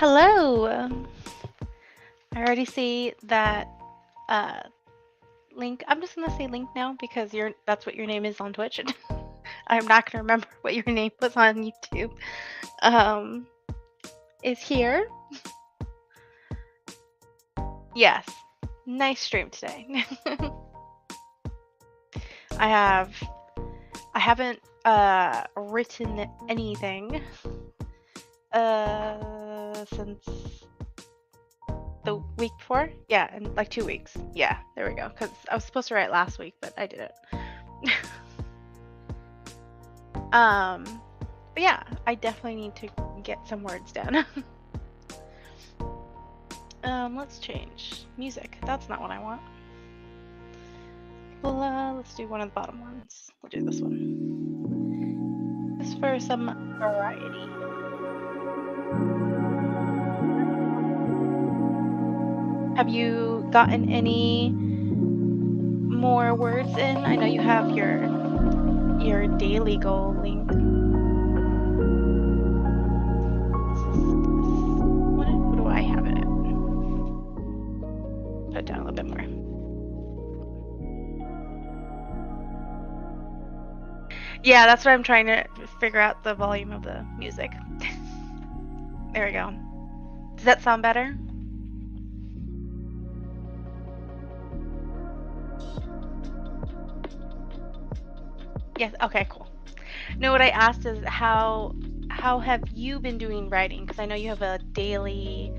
Hello. I already see that uh link. I'm just gonna say link now because that's what your name is on Twitch. I'm not gonna remember what your name was on YouTube. Um is here. Yes. Nice stream today. I haven't written anything since the week before. Yeah, in like 2 weeks. Yeah, there we go. Because I was supposed to write last week, but I didn't. But yeah, I definitely need to get some words down. Let's change music. That's not what I want. Well, let's do one of the bottom ones. We'll do this one. Just for some variety. Have you gotten any more words in? I know you have your daily goal link. What do I have it at? Put it down a little bit more. Yeah, that's what I'm trying to figure out, the volume of the music. There we go. Does that sound better? Yes, okay, cool. No, what I asked is how have you been doing writing? Because I know you have a daily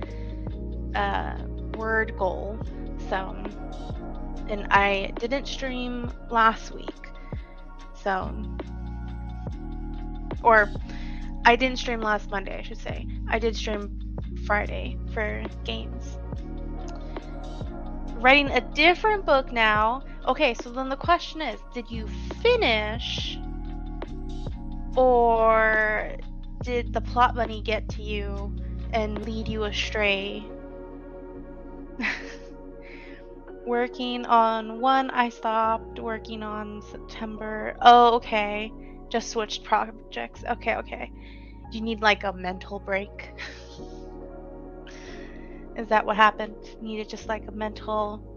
word goal. So, and I didn't stream last week. So, or I didn't stream last Monday, I should say. I did stream Friday for games. Writing a different book now. Okay, so then the question is, did you finish, or did the plot bunny get to you and lead you astray? Working on one, I stopped working on September. Oh, okay. Just switched projects. Okay. Do you need like a mental break? Is that what happened? Needed just like a mental...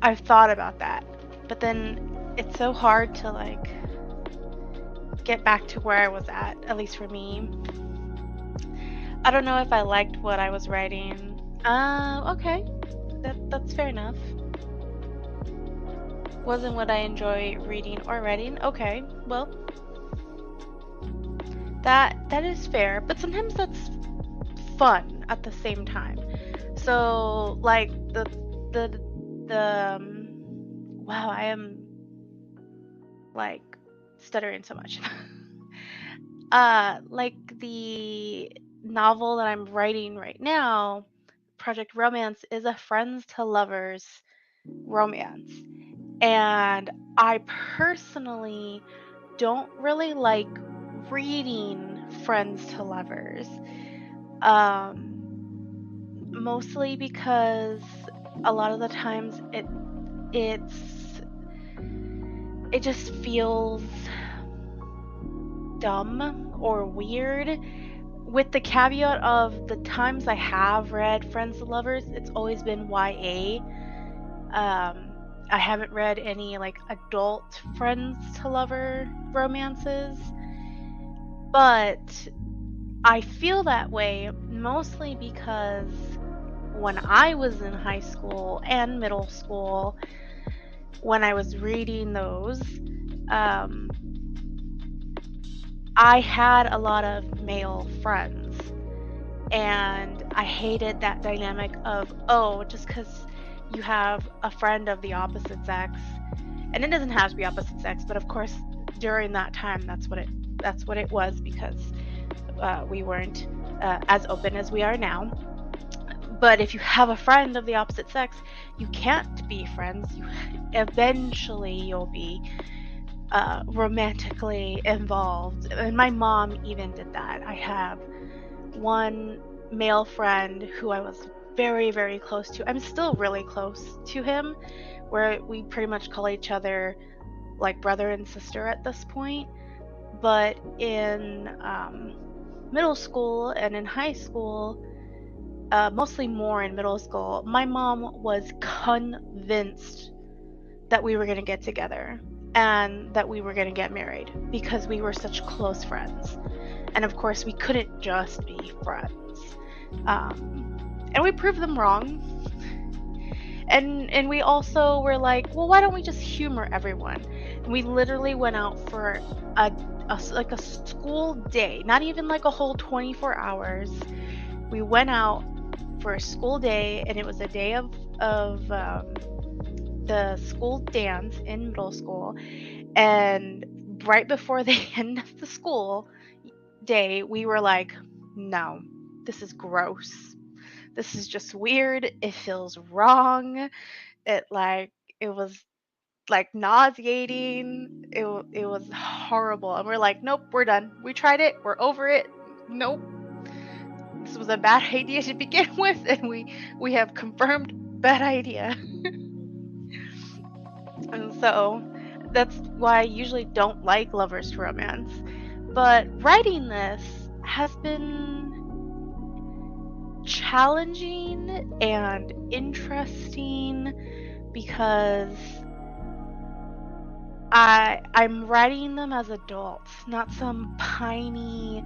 I've thought about that, but then it's so hard to like get back to where I was at least for me. I don't know if I liked what I was writing. Okay. That's fair enough. Wasn't what I enjoy reading or writing. Okay, well, that is fair, but sometimes that's fun at the same time. So like the wow, I am like stuttering so much. Like the novel that I'm writing right now, Project Romance, is a friends to lovers romance. And I personally don't really like reading friends to lovers. Mostly because a lot of the times it just feels dumb or weird, with the caveat of the times I have read friends to lovers, it's always been YA. I haven't read any like adult friends to lover romances, but I feel that way mostly because when I was in high school and middle school, when I was reading those, I had a lot of male friends, and I hated that dynamic of, oh, just because you have a friend of the opposite sex, and it doesn't have to be opposite sex, but of course during that time that's what it was, because we weren't as open as we are now. But if you have a friend of the opposite sex, you can't be friends. Eventually you'll be romantically involved. And my mom even did that. I have one male friend who I was very, very close to. I'm still really close to him, where we pretty much call each other like brother and sister at this point. But in middle school and in high school, mostly more in middle school, my mom was convinced that we were going to get together and that we were going to get married because we were such close friends. And of course, we couldn't just be friends. And we proved them wrong. And we also were like, well, why don't we just humor everyone? And we literally went out for a school day, not even like a whole 24 hours. We went out for a school day, and it was a day of the school dance in middle school. And right before the end of the school day, we were like, no, this is gross. This is just weird. It feels wrong. It was like nauseating. It was horrible. And we're like, nope, we're done. We tried it. We're over it. Nope. This was a bad idea to begin with, and we have confirmed bad idea. And so that's why I usually don't like lovers to romance. But writing this has been challenging and interesting because I'm writing them as adults, not some piney,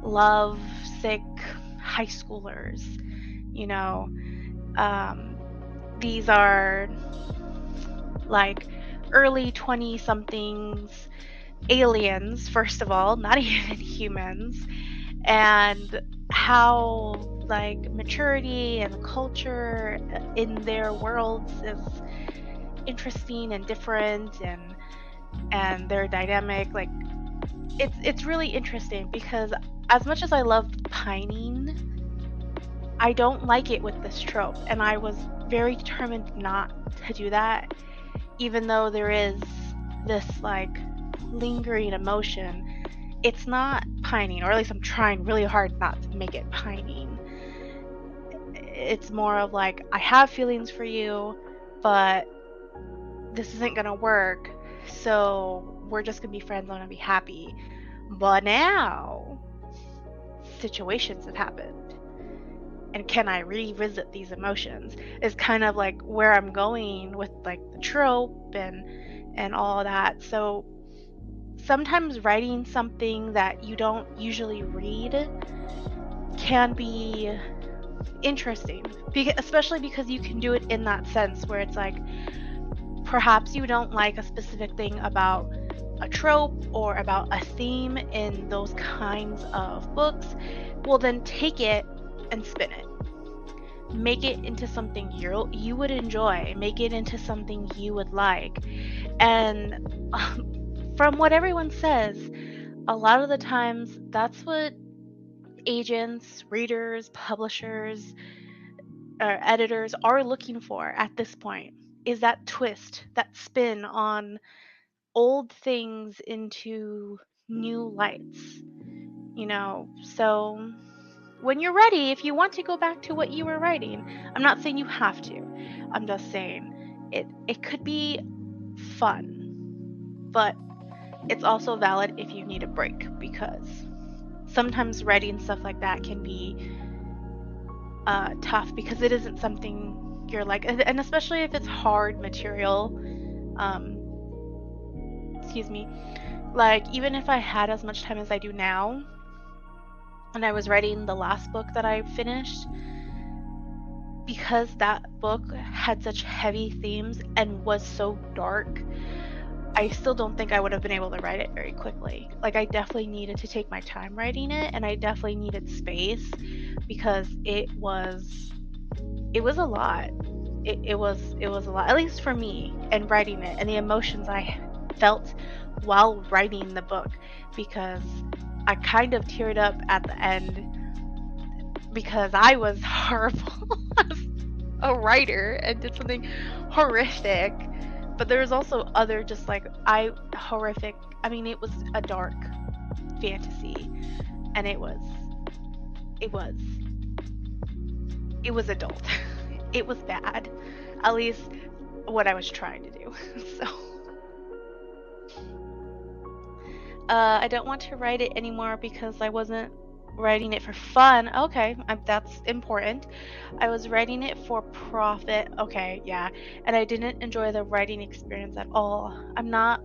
love-sick high schoolers. You know, these are like early 20-somethings aliens, first of all, not even humans, and how like maturity and culture in their worlds is interesting and different, and their dynamic, like it's really interesting because as much as I love pining, I don't like it with this trope, and I was very determined not to do that, even though there is this like lingering emotion. It's not pining, or at least I'm trying really hard not to make it pining. It's more of like, I have feelings for you, but this isn't gonna work, so we're just gonna be friends, I'm gonna be happy. But now situations have happened, and can I revisit these emotions is kind of like where I'm going with like the trope and all that. So sometimes writing something that you don't usually read can be interesting, especially because you can do it in that sense where it's like, perhaps you don't like a specific thing about a trope or about a theme in those kinds of books. Well, then take it and spin it. Make it into something you would enjoy. Make it into something you would like. And from what everyone says, a lot of the times that's what agents, readers, publishers, or editors are looking for at this point, is that twist, that spin on old things into new lights, you know? So when you're ready, if you want to go back to what you were writing, I'm not saying you have to. I'm just saying it could be fun, but it's also valid if you need a break, because sometimes writing stuff like that can be tough because it isn't something you're like, and especially if it's hard material. Excuse me. Like, even if I had as much time as I do now, and I was writing the last book that I finished, because that book had such heavy themes and was so dark, I still don't think I would have been able to write it very quickly. Like, I definitely needed to take my time writing it, and I definitely needed space because it was a lot. It was a lot, at least for me, and writing it, and the emotions I felt while writing the book, because I kind of teared up at the end because I was horrible as a writer and did something horrific. But there was also other just like horrific. I mean, it was a dark fantasy, and it was adult. It was bad, at least what I was trying to do. So I don't want to write it anymore because I wasn't writing it for fun. Okay, that's important. I was writing it for profit. Okay, yeah. And I didn't enjoy the writing experience at all. I'm not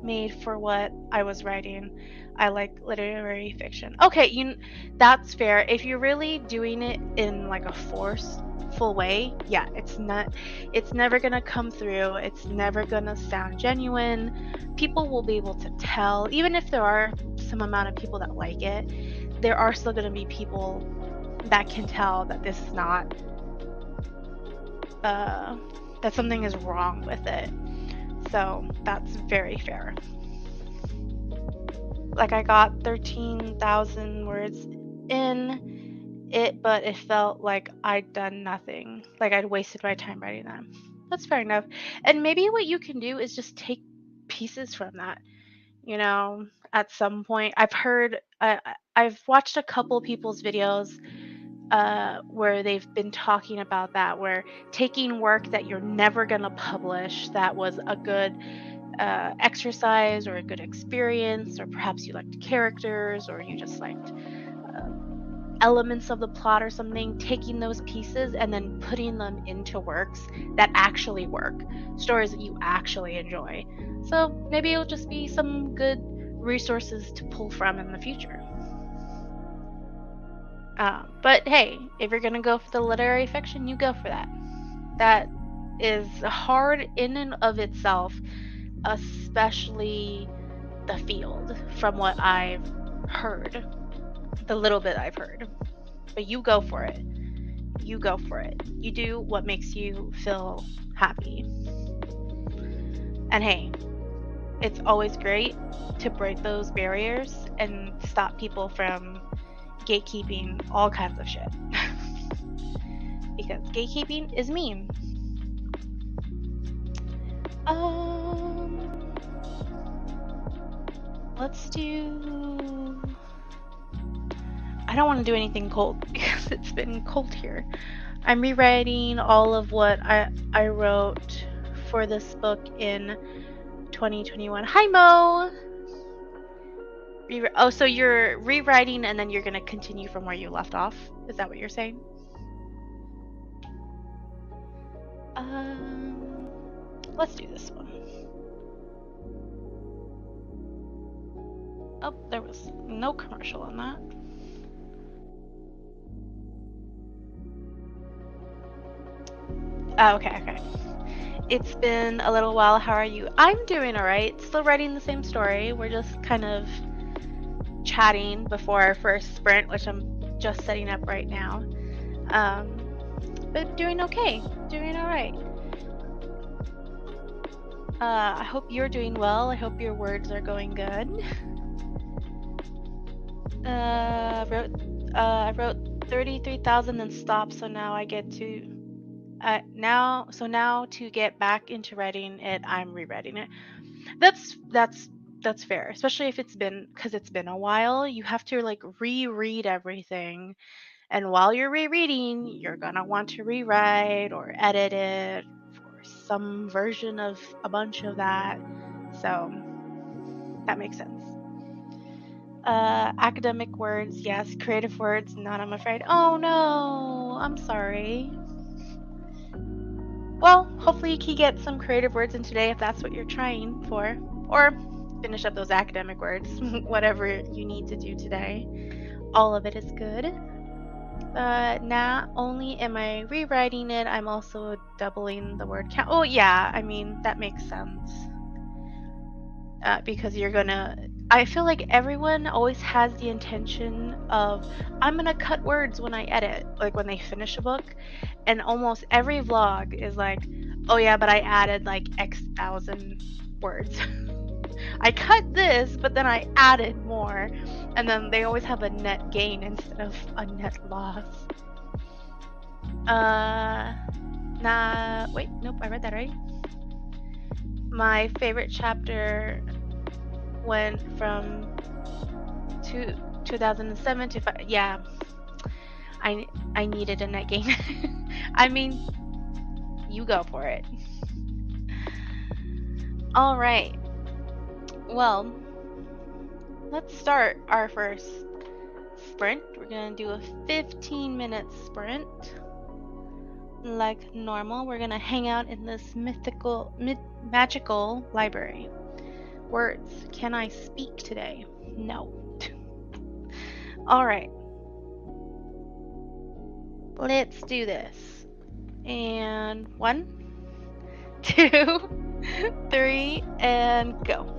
made for what I was writing. I like literary fiction. Okay, that's fair. If you're really doing it in like a forceful way, yeah, it's never gonna come through. It's never gonna sound genuine. People will be able to tell, even if there are some amount of people that like it, there are still gonna be people that can tell that this is not that something is wrong with it. So that's very fair. Like I got 13,000 words in it, but it felt like I'd done nothing. Like I'd wasted my time writing them. That's fair enough. And maybe what you can do is just take pieces from that. At some point, I've watched a couple people's videos where they've been talking about that, where taking work that you're never going to publish that was a good exercise or a good experience, or perhaps you liked characters or you just liked elements of the plot or something, taking those pieces and then putting them into works that actually work, stories that you actually enjoy. So maybe it'll just be some good resources to pull from in the future. But hey, if you're gonna go for the literary fiction, you go for that. That is hard in and of itself, especially the field, from what I've heard, the little bit I've heard. But you go for it. You go for it. You do what makes you feel happy. And hey, it's always great to break those barriers and stop people from gatekeeping all kinds of shit. Because gatekeeping is mean. Let's do... I don't want to do anything cold because it's been cold here. I'm rewriting all of what I wrote for this book in 2021. Hi, Mo! Oh, so you're rewriting and then you're going to continue from where you left off? Is that what you're saying? Let's do this one. Oh, there was no commercial on that. Oh, okay. It's been a little while. How are you? I'm doing alright. Still writing the same story. We're just kind of chatting before our first sprint, which I'm just setting up right now. But doing okay. Doing alright. I hope you're doing well. I hope your words are going good. I wrote 33,000 and stopped, so now I get to now to get back into writing it, I'm rewriting it. That's fair, especially if it's been a while. You have to like reread everything, and while you're rereading, you're gonna want to rewrite or edit it for some version of a bunch of that. So that makes sense. Academic words, yes. Creative words, not, I'm afraid. Oh no, I'm sorry. Well, hopefully you can get some creative words in today if that's what you're trying for. Or finish up those academic words, whatever you need to do today. All of it is good. Not only am I rewriting it, I'm also doubling the word count. Oh yeah, I mean, that makes sense. Because you're gonna... I feel like everyone always has the intention of, I'm gonna cut words when I edit, like when they finish a book. And almost every vlog is like, oh yeah, but I added like X thousand words. I cut this, but then I added more. And then they always have a net gain instead of a net loss. Wait, nope, I read that right. My favorite chapter went from 2007 to 5. Yeah, I needed a net gain. I mean, you go for it. All right. Well, let's start our first sprint. We're gonna do a 15-minute sprint. Like normal, we're gonna hang out in this magical library. Words, can I speak today? No. All right. Let's do this. And 1, 2, 3, and go.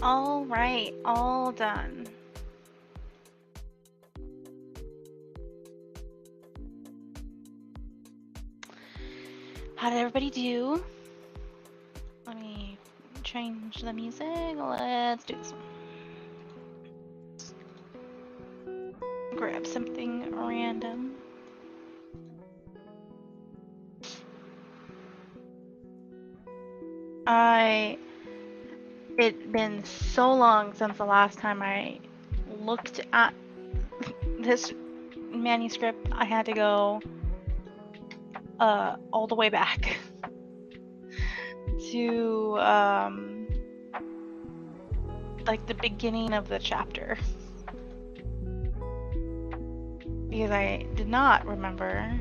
All right, all done. How did everybody do? Let me change the music. Let's do this one. Grab something random. It's been so long since the last time I looked at this manuscript. I had to go all the way back to like the beginning of the chapter, because I did not remember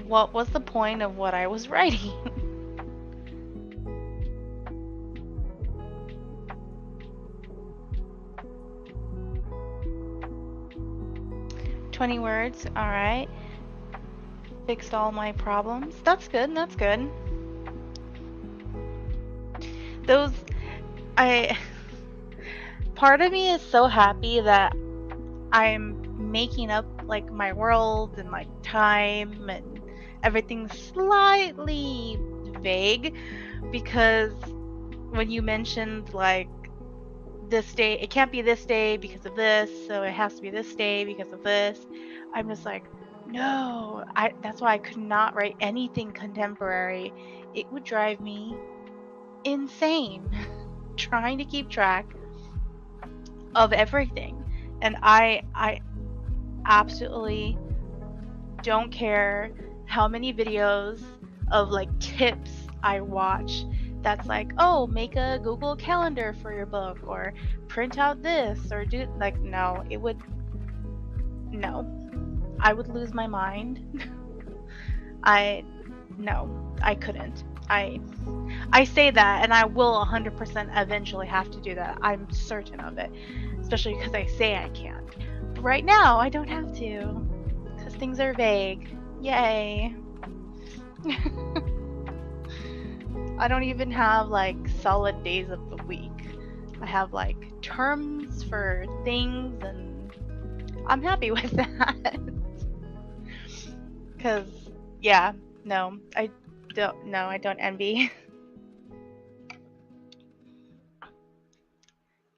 what was the point of what I was writing. 20 words, alright. Fixed all my problems. That's good, that's good. Part of me is so happy that I'm making up like my world and like time and everything slightly vague, because when you mentioned like this day, it can't be this day because of this, so it has to be this day because of this, I'm just like, no, that's why I could not write anything contemporary. It would drive me insane trying to keep track of everything. And I absolutely don't care how many videos of like tips I watch that's like, oh, make a Google Calendar for your book, or print out this, or do like, no, I would lose my mind. I couldn't. I say that, and I will 100% eventually have to do that. I'm certain of it, especially because I say I can't. But right now, I don't have to, because things are vague. Yay. I don't even have like solid days of the week. I have like terms for things, and I'm happy with that. Because, yeah, no, I don't envy.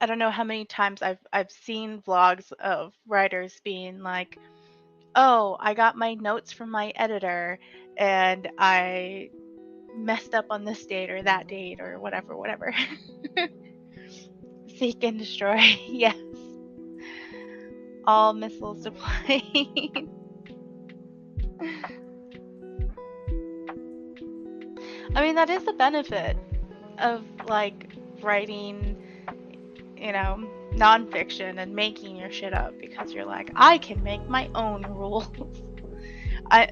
I don't know how many times I've seen vlogs of writers being like, oh, I got my notes from my editor and I messed up on this date or that date or whatever. Seek and destroy. Yes. All missiles deployed. I mean, that is the benefit of like writing, you know, nonfiction and making your shit up, because you're like, I can make my own rules.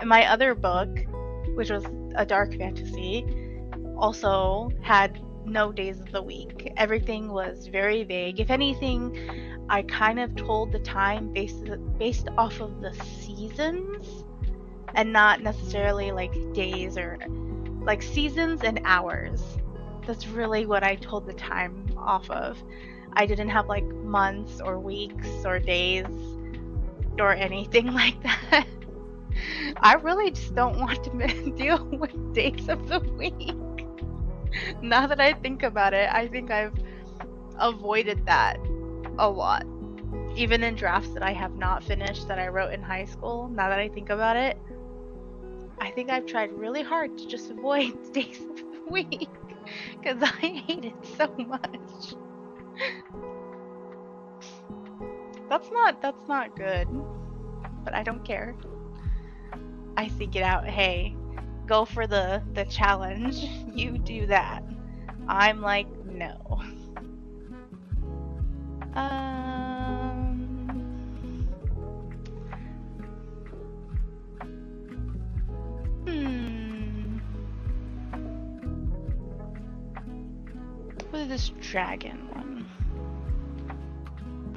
My other book, which was a dark fantasy, also had no days of the week. Everything was very vague. If anything, I kind of told the time based off of the seasons, and not necessarily like days, or like seasons and hours. That's really what I told the time off of. I didn't have like months or weeks or days or anything like that. I really just don't want to deal with days of the week. Now that I think about it, I think I've avoided that a lot. Even in drafts that I have not finished that I wrote in high school, now that I think about it, I think I've tried really hard to just avoid days of the week, because I hate it so much. That's not good, but I don't care. I seek it out. Hey, go for the challenge. You do that. I'm like, no. What is this dragon one?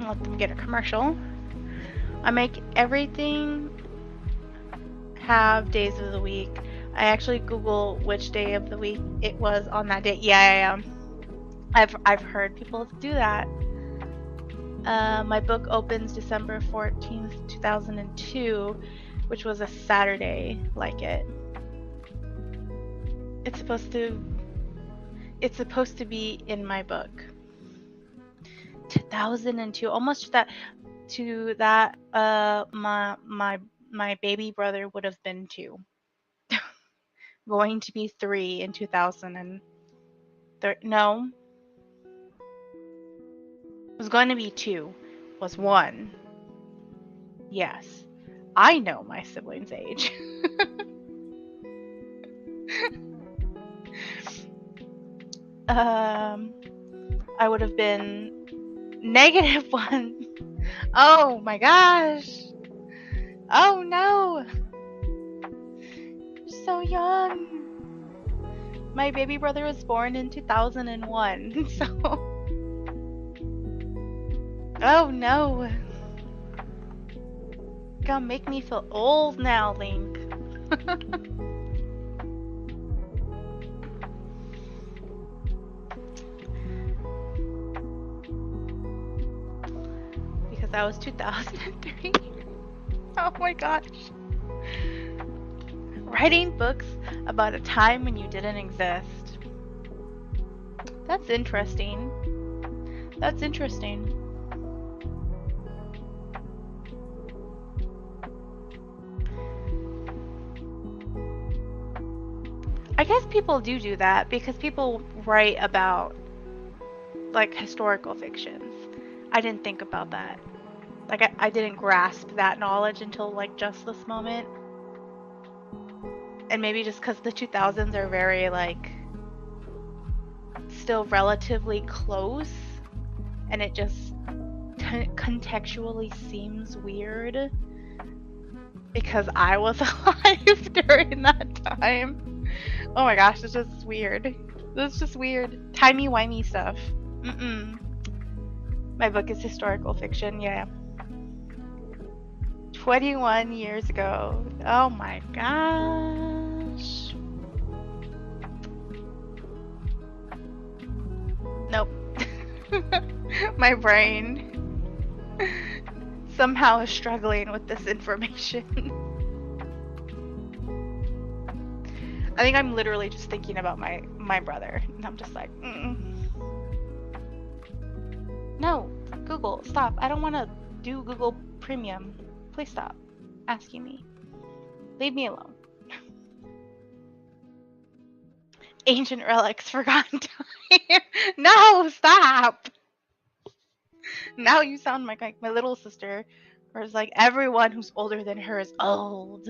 Let them get a commercial. I make everything have days of the week. I actually Google which day of the week it was on that day. Yeah, I've heard people do that. My book opens December 14th, 2002, which was a Saturday, like it. It's supposed to be in my book. 2002, almost my baby brother would have been 2. Going to be 3 in 2003. No. It was going to be 2. Was 1. Yes. I know my sibling's age. I would have been -1. Oh my gosh. Oh no. You're so young. My baby brother was born in 2001, so. Oh no. Gonna make me feel old now, Link. Because that was 2003. Oh my gosh. Writing books about a time when you didn't exist. That's interesting. That's interesting. I guess people do that because people write about like historical fictions. I didn't think about that. Like I didn't grasp that knowledge until like just this moment. And maybe just because the 2000s are very like still relatively close, and it just contextually seems weird because I was alive during that time. Oh my gosh, it's just weird. It's just weird. Timey-wimey stuff. My book is historical fiction, yeah. 21 years ago. Oh my gosh. Nope. My brain somehow is struggling with this information. I think I'm literally just thinking about my brother, and I'm just like, No, Google, stop. I don't want to do Google Premium. Please stop asking me. Leave me alone. Ancient relics, forgotten time. No, stop. Now you sound like my little sister, or it's like everyone who's older than her is old.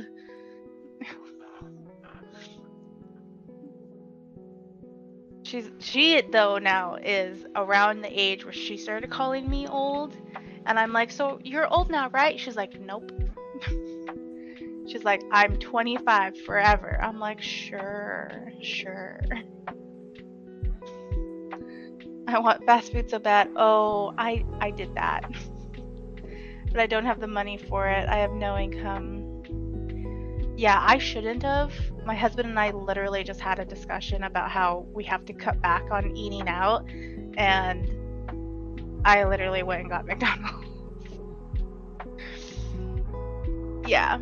She though now is around the age where she started calling me old, and I'm like, so you're old now, right? She's like, nope. She's like, I'm 25 forever. I'm like, sure. I want fast food so bad. Oh, I did that. But I don't have the money for it. I have no income. Yeah, I shouldn't have. My husband and I literally just had a discussion about how we have to cut back on eating out, and I literally went and got McDonald's. Yeah,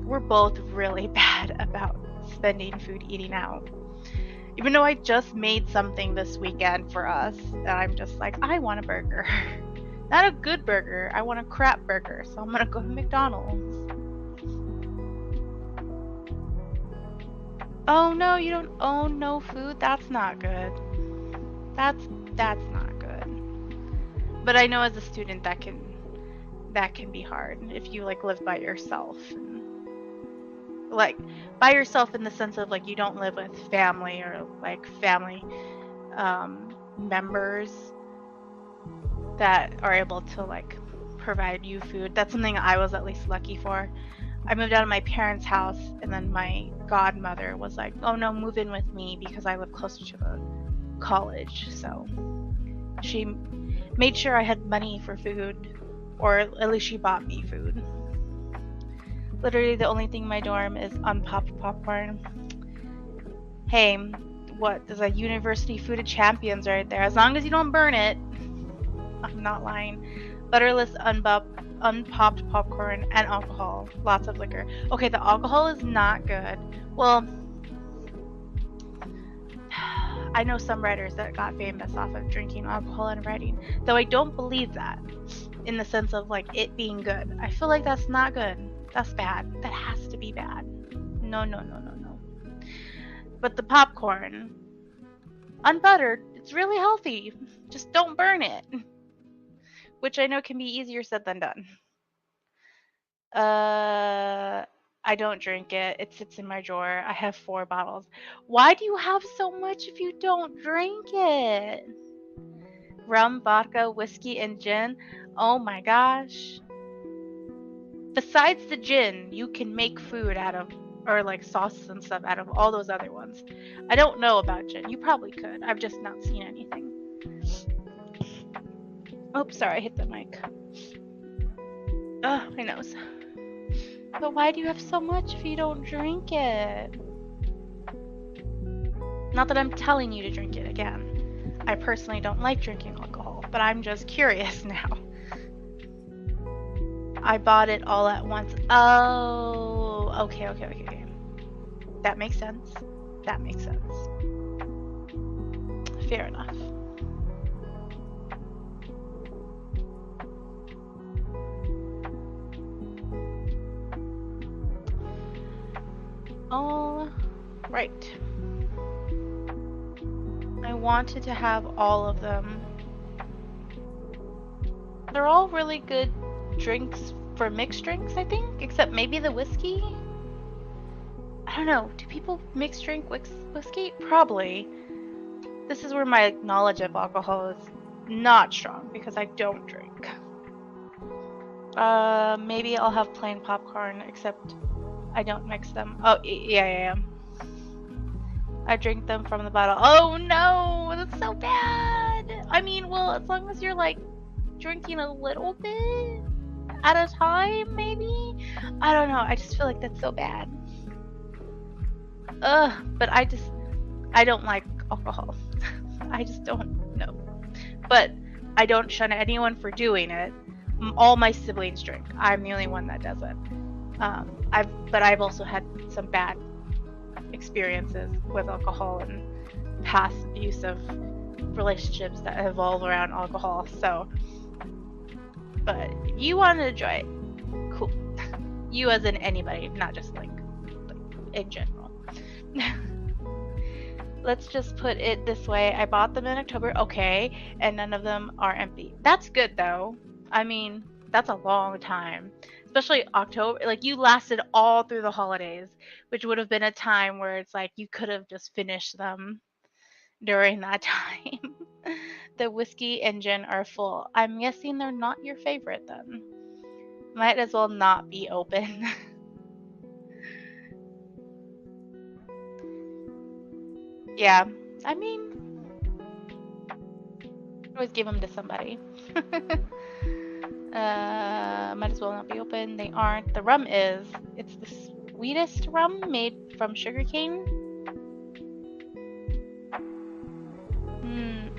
we're both really bad about spending food eating out. Even though I just made something this weekend for us, and I'm just like, I want a burger. Not a good burger, I want a crap burger, so I'm gonna go to McDonald's. Oh no, you don't own no food? That's not good. That's not good. But I know as a student that can be hard if you like live by yourself. Like by yourself in the sense of like you don't live with family or like family members that are able to like provide you food. That's something I was at least lucky for. I moved out of my parents' house, and then my godmother was like, oh no, move in with me because I live closer to the college. So she made sure I had money for food, or at least she bought me food. Literally the only thing in my dorm is unpopped popcorn. Hey, what? There's a University Food of Champions right there. As long as you don't burn it. I'm not lying. Butterless, unpopped popcorn, and alcohol. Lots of liquor. Okay, the alcohol is not good. Well, I know some writers that got famous off of drinking alcohol and writing, though I don't believe that in the sense of like it being good. I feel like that's not good. That's bad. That has to be bad. No. But the popcorn, unbuttered, it's really healthy. Just don't burn it. Which I know can be easier said than done. I don't drink it. It sits in my drawer. I have 4 bottles. Why do you have so much if you don't drink it? Rum, vodka, whiskey, and gin. Oh my gosh. Besides the gin, you can make food out of, or like sauces and stuff out of all those other ones. I don't know about gin. You probably could. I've just not seen anything. Oops, sorry, I hit the mic. Oh, my nose. But why do you have so much if you don't drink it? Not that I'm telling you to drink it again. I personally don't like drinking alcohol, but I'm just curious now. I bought it all at once. Oh, okay. That makes sense. Fair enough. All right. I wanted to have all of them. They're all really good drinks for mixed drinks, I think, except maybe the whiskey. I don't know. Do people mix drink whiskey? Probably. This is where my knowledge of alcohol is not strong because I don't drink. Maybe I'll have plain popcorn, except I don't mix them. Oh, yeah. I drink them from the bottle. Oh no, that's so bad. I mean, well, as long as you're like drinking a little bit at a time, maybe? I don't know. I just feel like that's so bad. But I don't like alcohol. I just don't know. But I don't shun anyone for doing it. All my siblings drink. I'm the only one that doesn't. But I've also had some bad experiences with alcohol and past abusive relationships that evolve around alcohol. So, but if you want to enjoy it, cool. You as in anybody, not just like in general. Let's just put it this way. I bought them in October, okay, and none of them are empty. That's good though. I mean, that's a long time. Especially October, like you lasted all through the holidays, which would have been a time where it's like you could have just finished them during that time. The whiskey and gin are full. I'm guessing they're not your favorite then. Might as well not be open. Yeah, I mean, always give them to somebody. Might as well not be open. They aren't. The rum is. It's the sweetest rum made from sugarcane.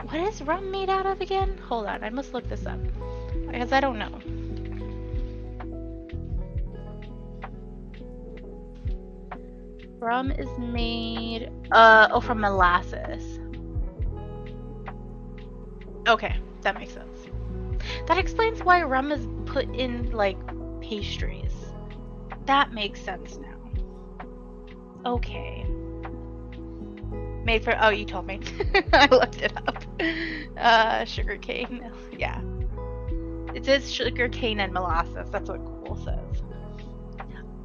What is rum made out of again? Hold on, I must look this up because I don't know. Rum is made from molasses. Okay, that makes sense. That explains why rum is put in like pastries. That makes sense now. Okay. Made for, oh, you told me. I looked it up. Sugarcane. Yeah. It says sugarcane and molasses. That's what Google says.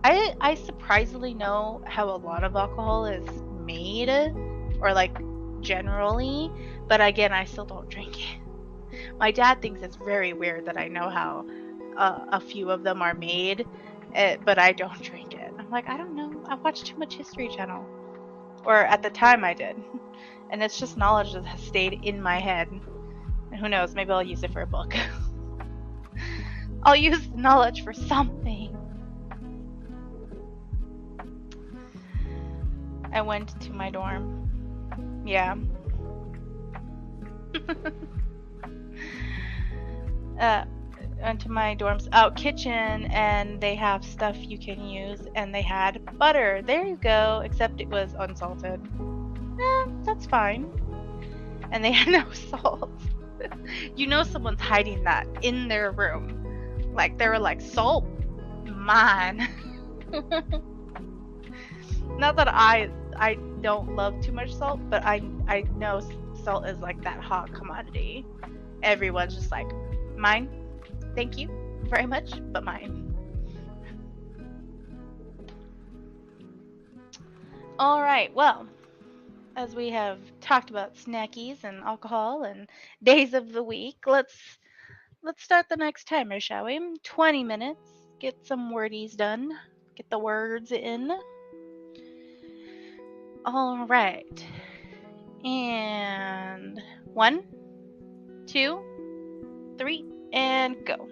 I surprisingly know how a lot of alcohol is made, or like generally, but again, I still don't drink it. My dad thinks it's very weird that I know how a few of them are made, but I don't drink it. I'm like, I don't know. I watched too much History Channel. Or at the time I did. And it's just knowledge that has stayed in my head. And who knows, maybe I'll use it for a book. I'll use the knowledge for something. I went to my dorm. Yeah. Into my dorms kitchen, and they have stuff you can use, and they had butter. There you go, except it was unsalted. That's fine. And they had no salt. You know someone's hiding that in their room. Like they were like, salt mine. Not that I don't love too much salt, but I know salt is like that hot commodity. Everyone's just like, mine, thank you very much, but mine. All right, well, as we have talked about snackies and alcohol and days of the week, let's start the next timer, shall we? 20 minutes. Get some wordies done. Get the words in. All right. And 1, 2, 3, and go.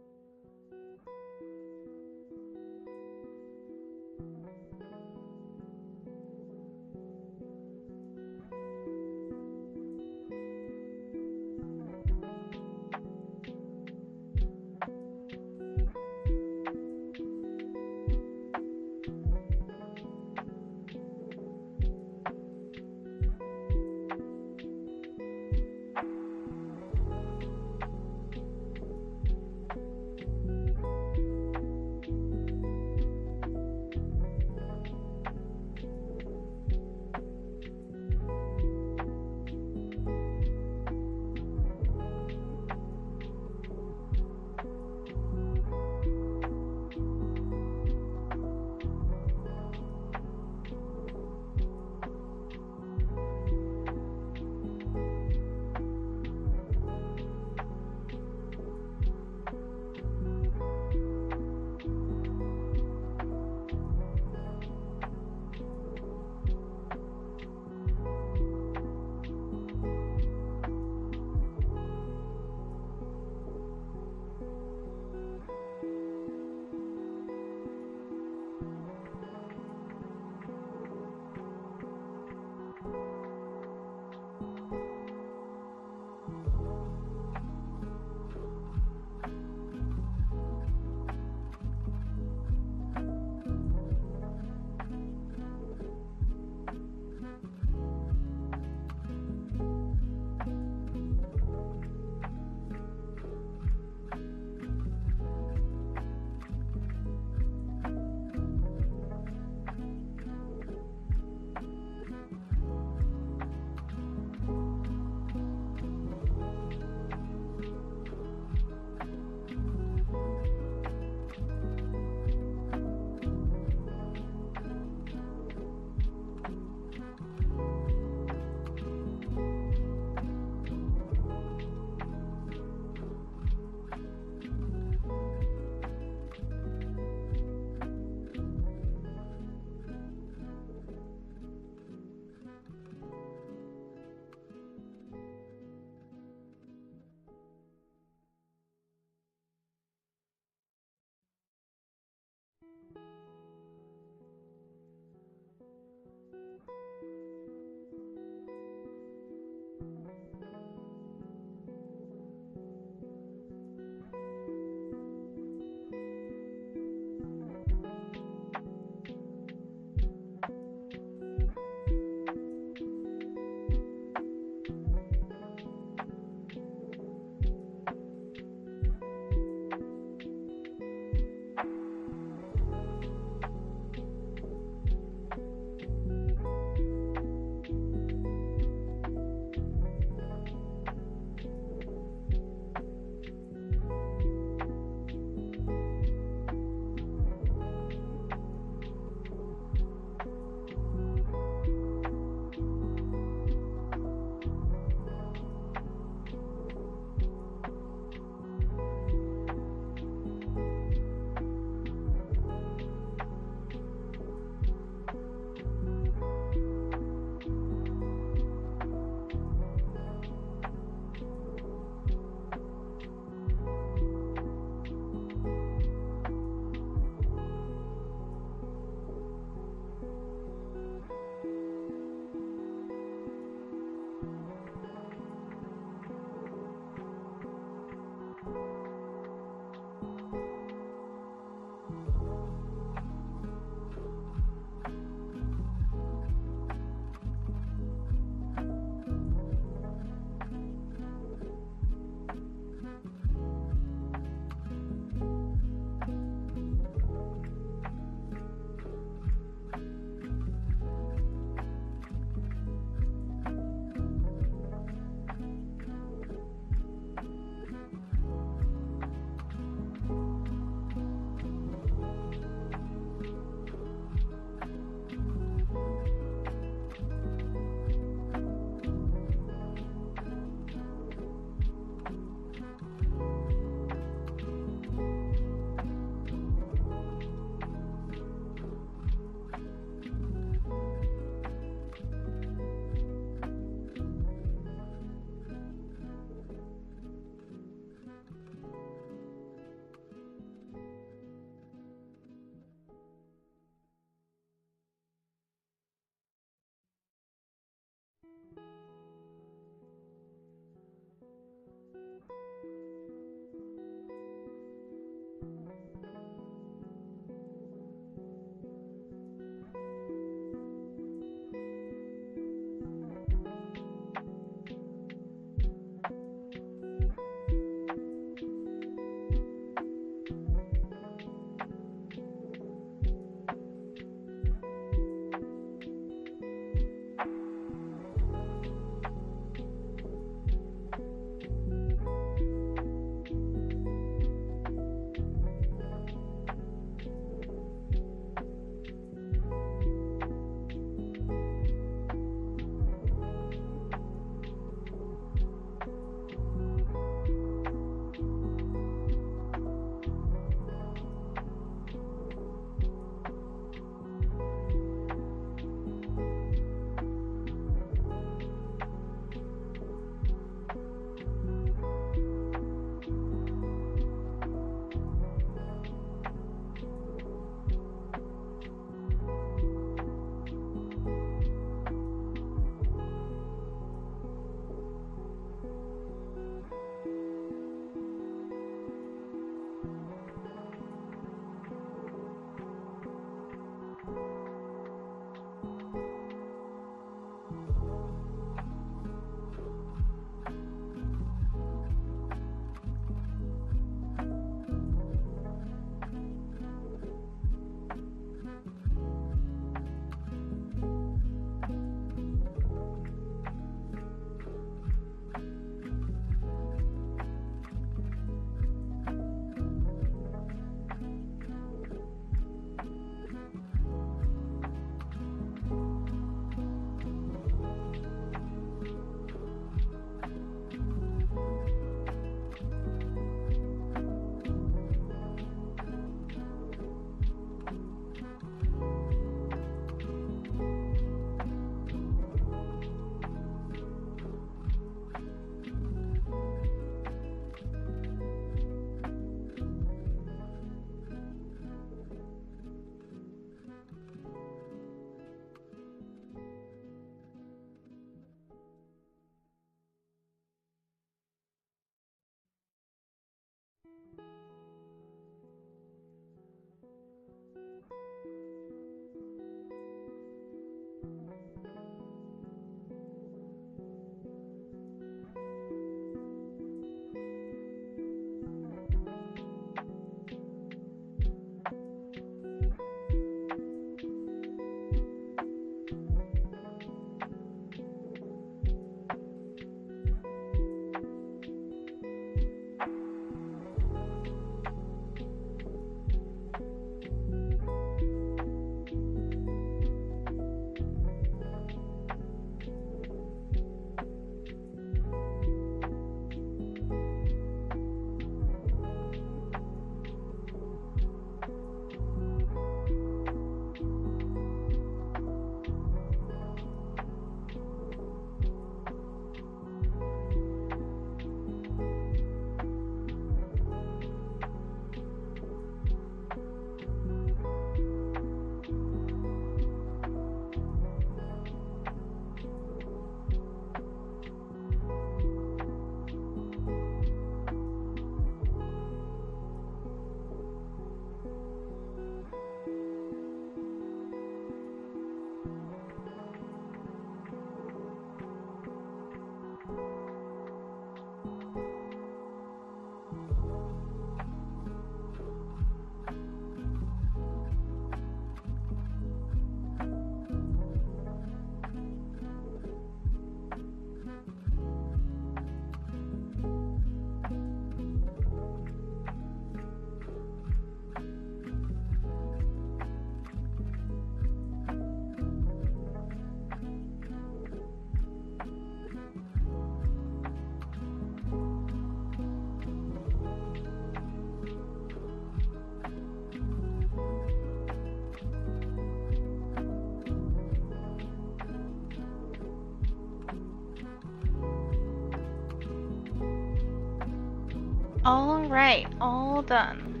All right, all done.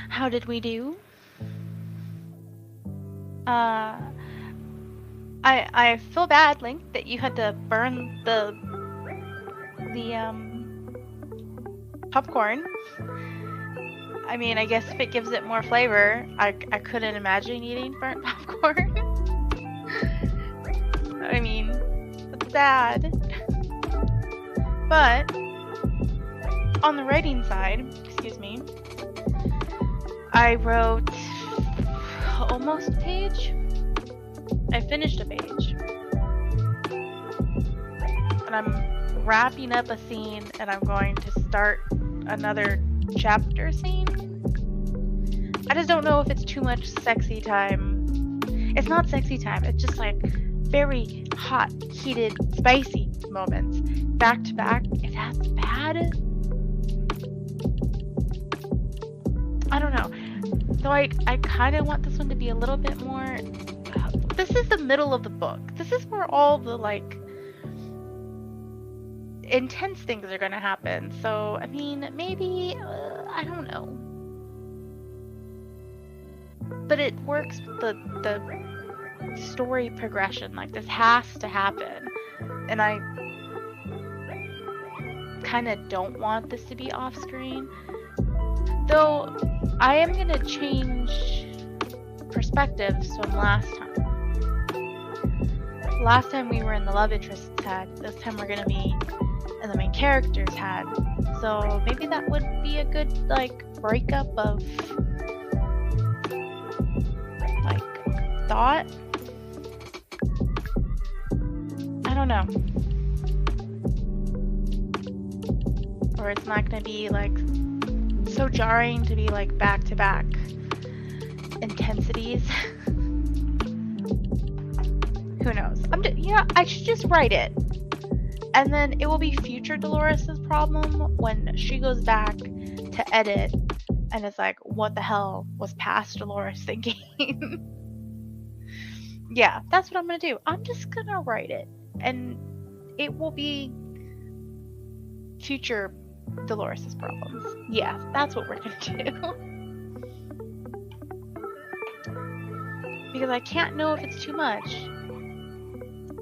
How did we do? I feel bad, Link, that you had to burn the popcorn. I mean, I guess if it gives it more flavor, I couldn't imagine eating burnt popcorn. I mean, it's sad. But on the writing side, excuse me, I wrote almost a page. I finished a page. And I'm wrapping up a scene, and I'm going to start another chapter scene. I just don't know if it's too much sexy time. It's not sexy time, it's just like very hot, heated, spicy moments back to back. If that's bad, I don't know. So I kind of want this one to be a little bit more. This is the middle of the book. This is where all the like intense things are gonna happen. So I mean, maybe I don't know. But it works with the story progression. Like, this has to happen, and I kind of don't want this to be off screen. Though I am gonna change perspectives from last time. Last time we were in the love interest's head. This time we're gonna be in the main character's head. So maybe that would be a good like breakup of like thought. I don't know. Or it's not gonna be like so jarring to be like back to back intensities. Who knows? I should just write it. And then it will be future Dolores's problem when she goes back to edit and it's like, what the hell was past Dolores thinking? Yeah, that's what I'm gonna do. I'm just gonna write it, and it will be future Dolores's problems. Yeah, that's what we're gonna do. Because I can't know if it's too much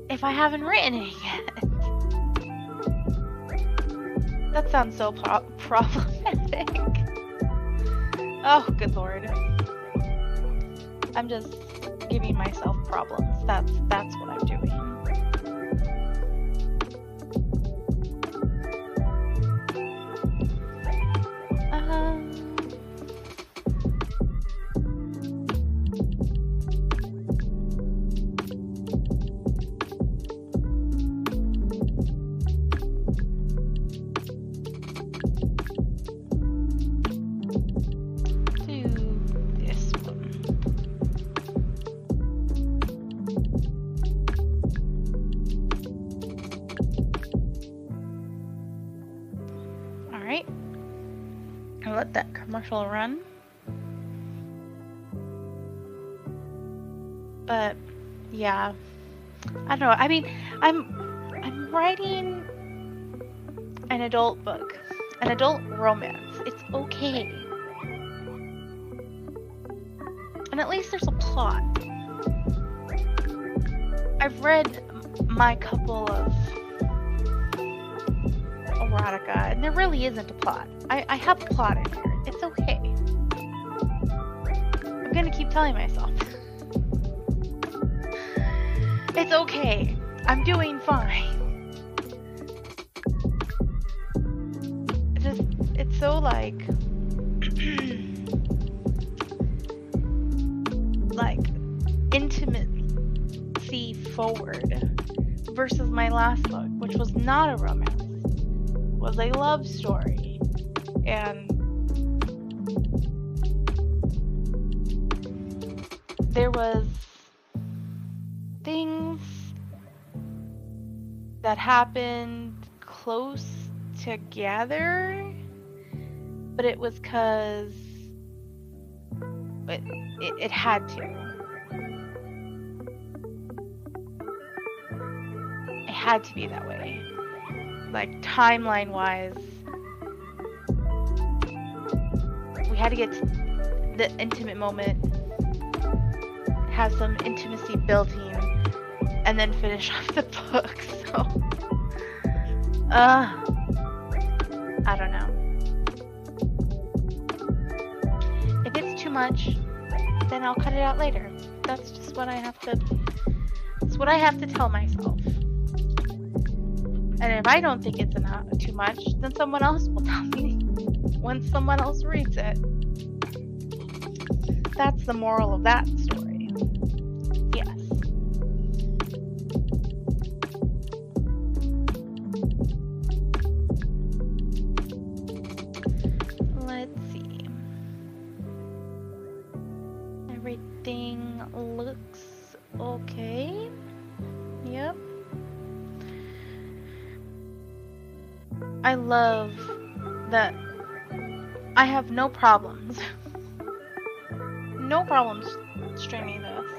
if I haven't written it yet. That sounds so problematic. Oh, good lord. I'm just giving myself problems. That's what I'm doing. Let that commercial run. But yeah, I don't know. I mean, I'm writing an adult book, an adult romance. It's okay, and at least there's a plot. I've read my couple of erotica, and there really isn't a plot. I have a plot in here. It's okay. I'm gonna keep telling myself. It's okay. I'm doing fine. It's so like like intimacy forward versus my last book, which was not a romance. It was a love story. And there was things that happened close together, but it was because it had to. had to be that way. Like, timeline-wise, we had to get to the intimate moment, have some intimacy built in, and then finish off the book. So, I don't know. If it's too much, then I'll cut it out later. That's just what I have to. It's what I have to tell myself. And if I don't think it's too much, then someone else will tell me when someone else reads it. That's the moral of that story. Yes. Let's see. Everything looks okay. Yep. I love that I have no problems. No problems streaming this.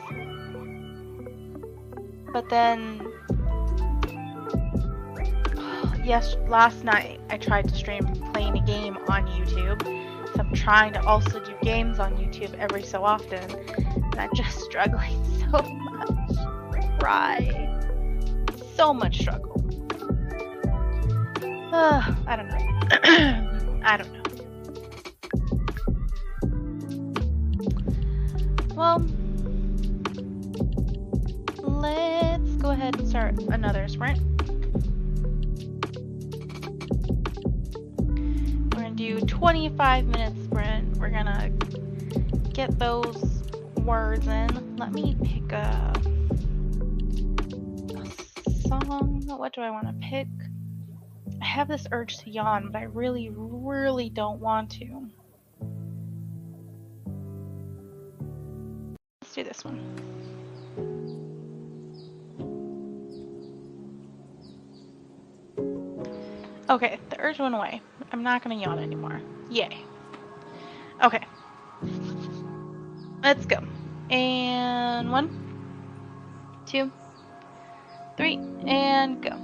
But then, last night I tried to stream playing a game on YouTube. So I'm trying to also do games on YouTube every so often. And I'm just struggling so much. Cry. So much struggle. I don't know. I don't know. Well, let's go ahead and start another sprint. We're gonna do 25-minute sprint. We're gonna get those words in. Let me pick a song. What do I want to pick? I have this urge to yawn, but I really, really don't want to. Let's do this one. Okay, the urge went away. I'm not gonna yawn anymore. Yay. Okay. Let's go. And 1, 2, 3, and go.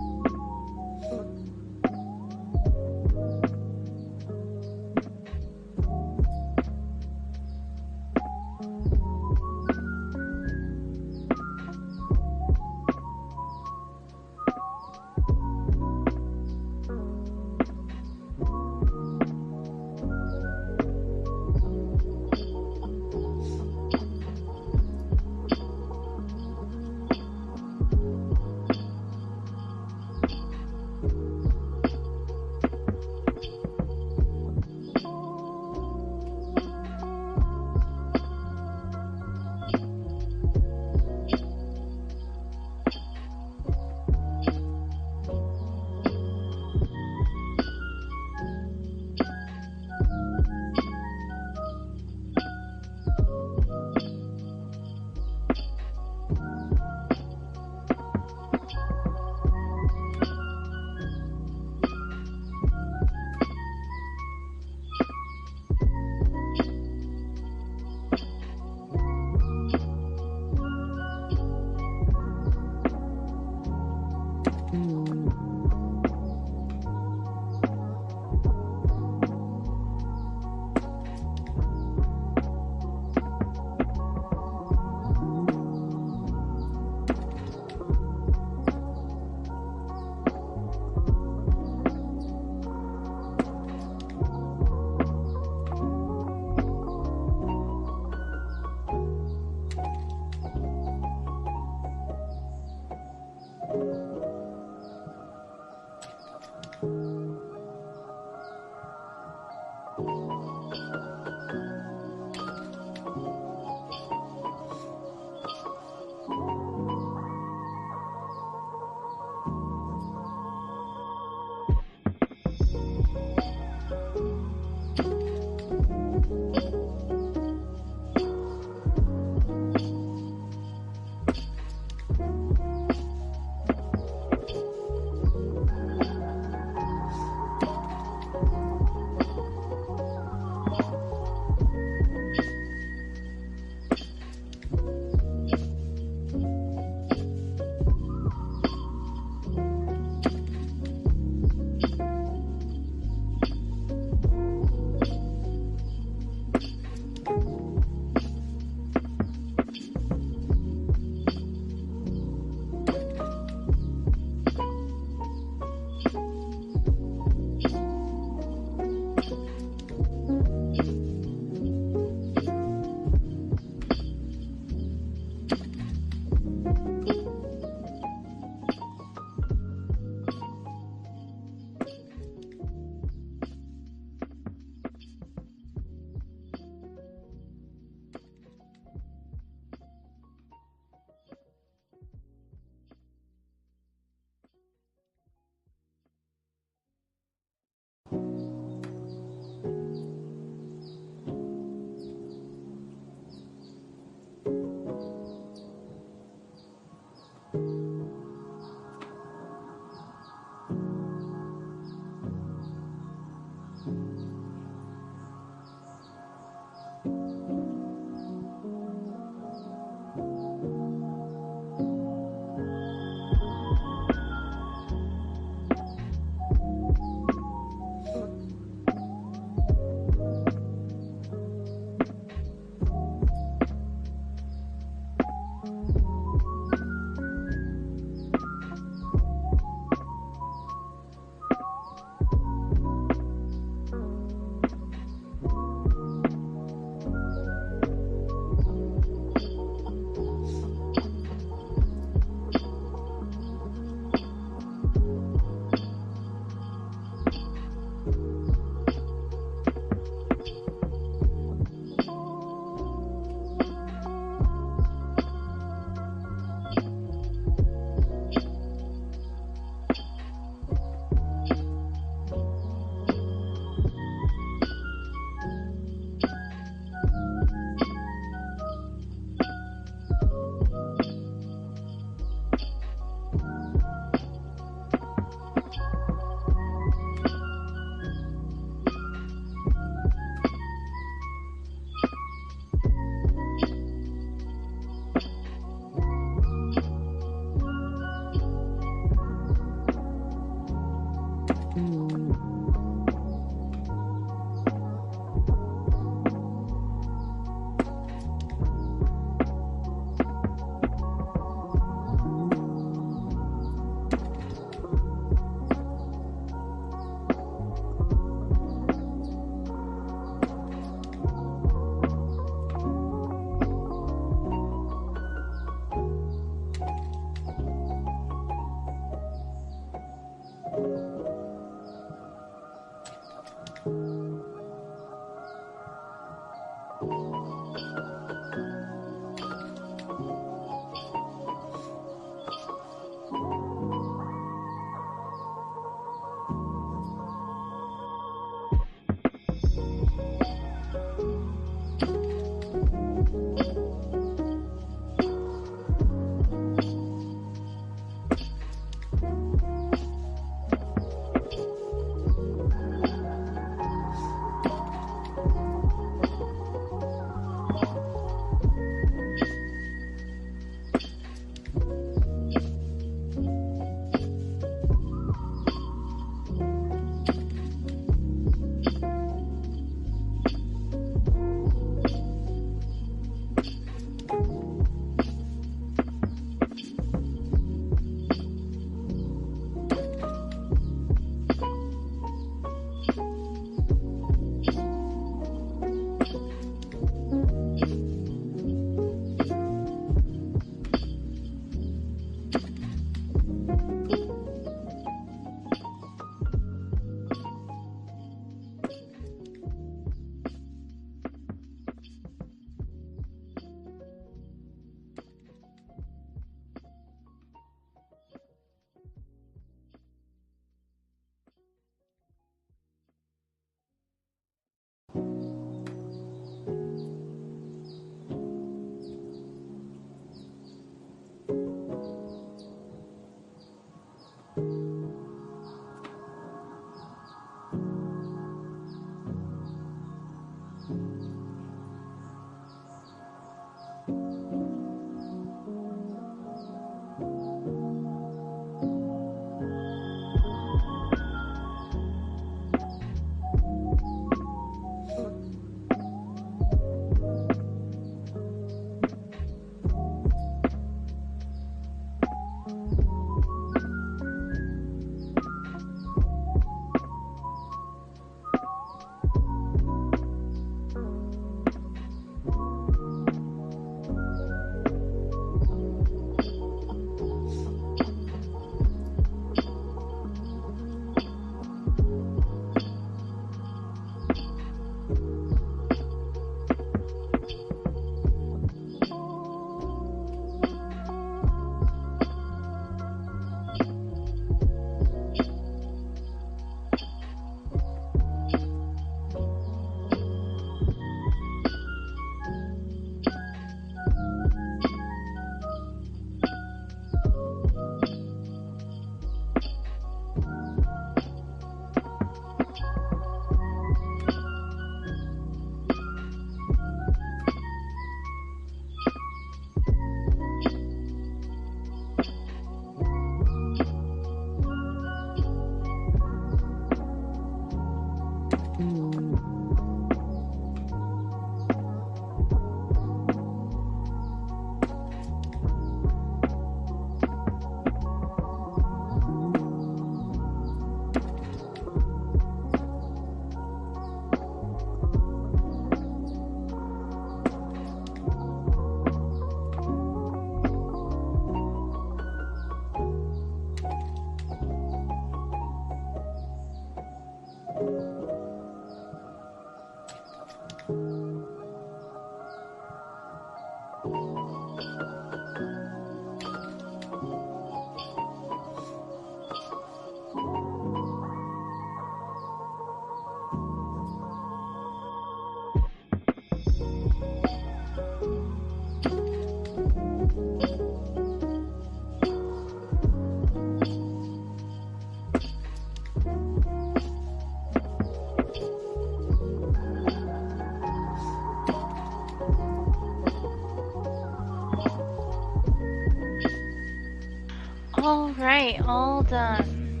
All right, all done.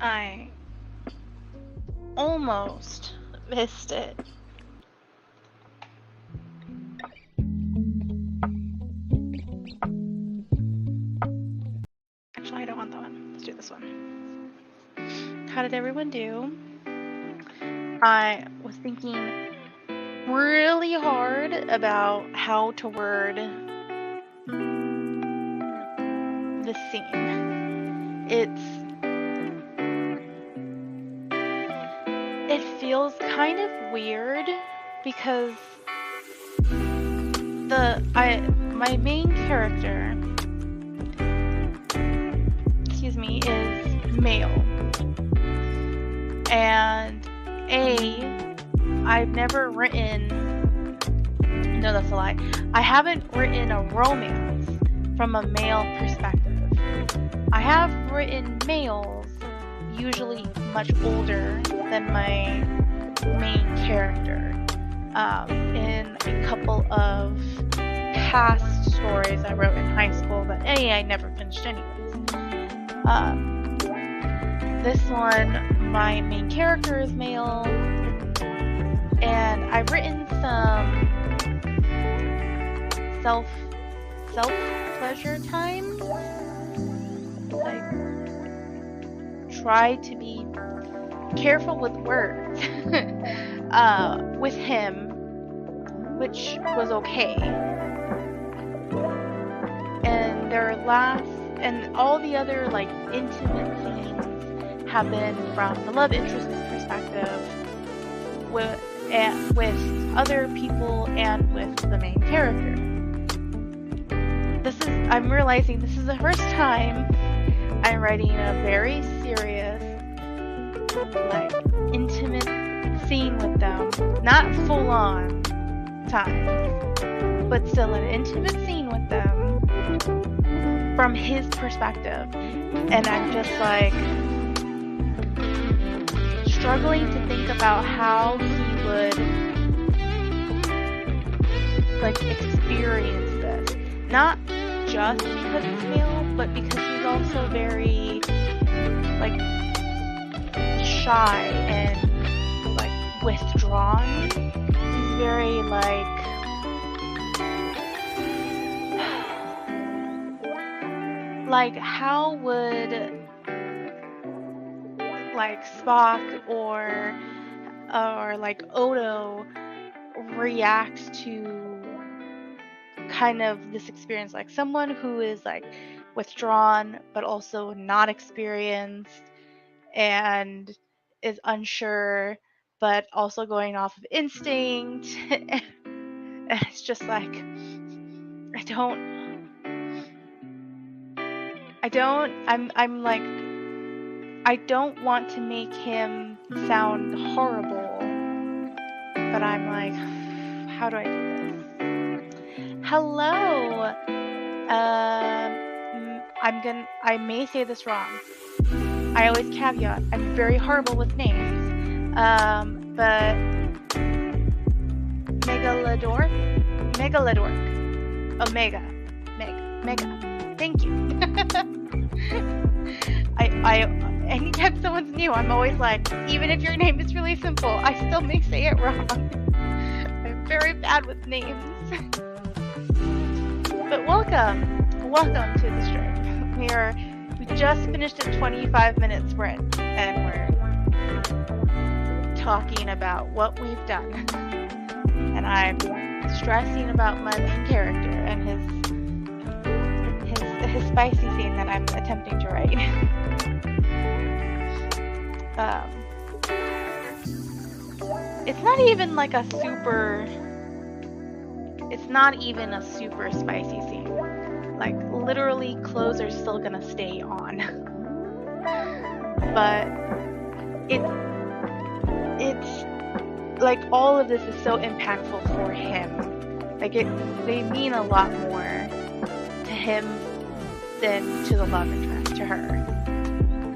I almost missed it. Actually, I don't want that one. Let's do this one. How did everyone do? I was thinking really hard about how to word the scene. It feels kind of weird because my main character, excuse me, is male, and I've never written, no, that's a lie. I haven't written a romance from a male perspective. I have written males, usually much older than my main character, in a couple of past stories I wrote in high school that I never finished anyways. This one, my main character is male, and I've written some self-pleasure times. Like, try to be careful with words with him, which was okay. And all the other like intimate scenes have been from the love interest's perspective, with other people and with the main character. I'm realizing this is the first time I'm writing a very serious, like, intimate scene with them. Not full-on time, but still an intimate scene with them from his perspective. And I'm just like, struggling to think about how he would like experience this. Not just because he's male, but because he's also very like shy and like withdrawn. He's very like how would like Spock or like Odo react to kind of this experience, like someone who is like withdrawn but also not experienced and is unsure but also going off of instinct. And it's just like I'm like, I don't want to make him sound horrible, but I'm like, how do I do this? Hello. I may say this wrong. I always caveat, I'm very horrible with names. But Megalodork. Omega. Mega. Thank you. I anytime someone's new, I'm always like, even if your name is really simple, I still may say it wrong. I'm very bad with names. But welcome to the stream. We just finished a 25-minute sprint, and we're talking about what we've done. And I'm stressing about my main character and his spicy scene that I'm attempting to write. It's not even like a super. It's not even a super spicy scene. Like literally, clothes are still gonna stay on. But it's like all of this is so impactful for him. Like they mean a lot more to him than to the love interest, to her.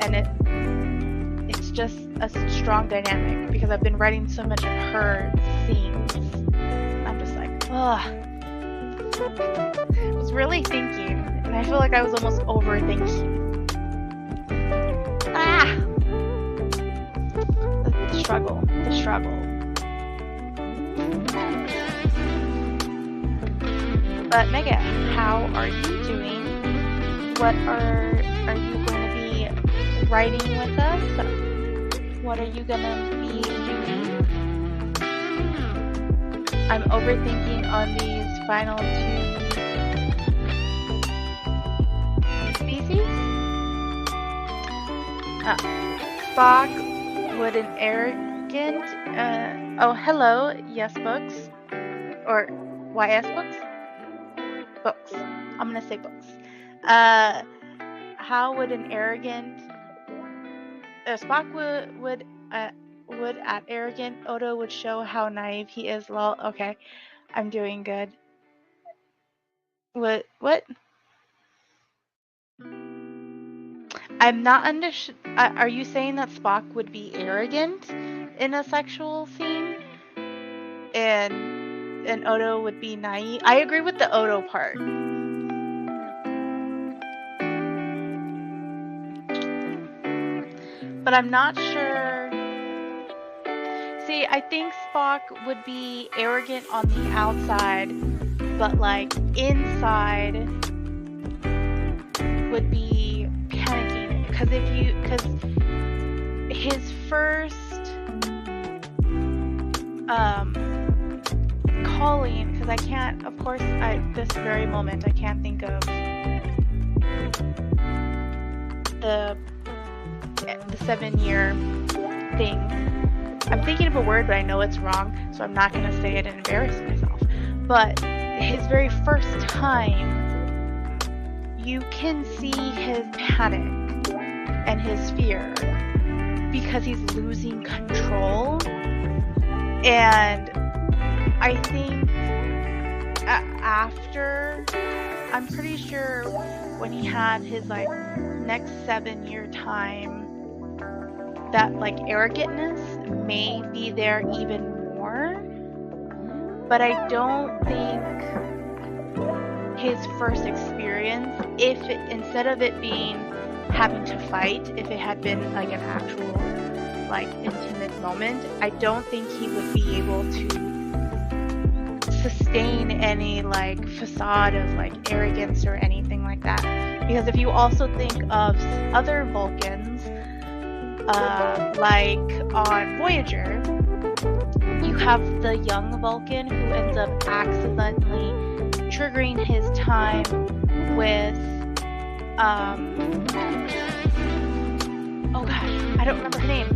And it's just a strong dynamic because I've been writing so much of her scenes. I'm just like, ugh. I was really thinking, and I feel like I was almost overthinking. The struggle. But Mega, how are you doing? What are you going to be writing with us? What are you going to be doing? I'm overthinking on these final 2 species. Spock would an arrogant. Oh, hello. Yes, books. Or YS books? Books. I'm gonna say books. How would an arrogant. Spock would at arrogant. Odo would show how naive he is. Lol. Okay. I'm doing good. What? I'm not are you saying that Spock would be arrogant in a sexual scene? And Odo would be naive? I agree with the Odo part. But I'm not sure. See, I think Spock would be arrogant on the outside, but like inside would be panicking. Because his first calling, because I can't, of course, this very moment I can't think of the 7-year thing. I'm thinking of a word, but I know it's wrong, so I'm not going to say it and embarrass myself. But his very first time, you can see his panic and his fear because he's losing control. And I think after, I'm pretty sure when he had his like next 7-year time, that like arrogantness may be there even more, but I don't think his first experience, if it, instead of it being having to fight, if it had been like an actual like intimate moment, I don't think he would be able to sustain any like facade of like arrogance or anything like that. Because if you also think of other Vulcans, like on Voyager, you have the young Vulcan who ends up accidentally triggering his time with oh gosh, I don't remember her name.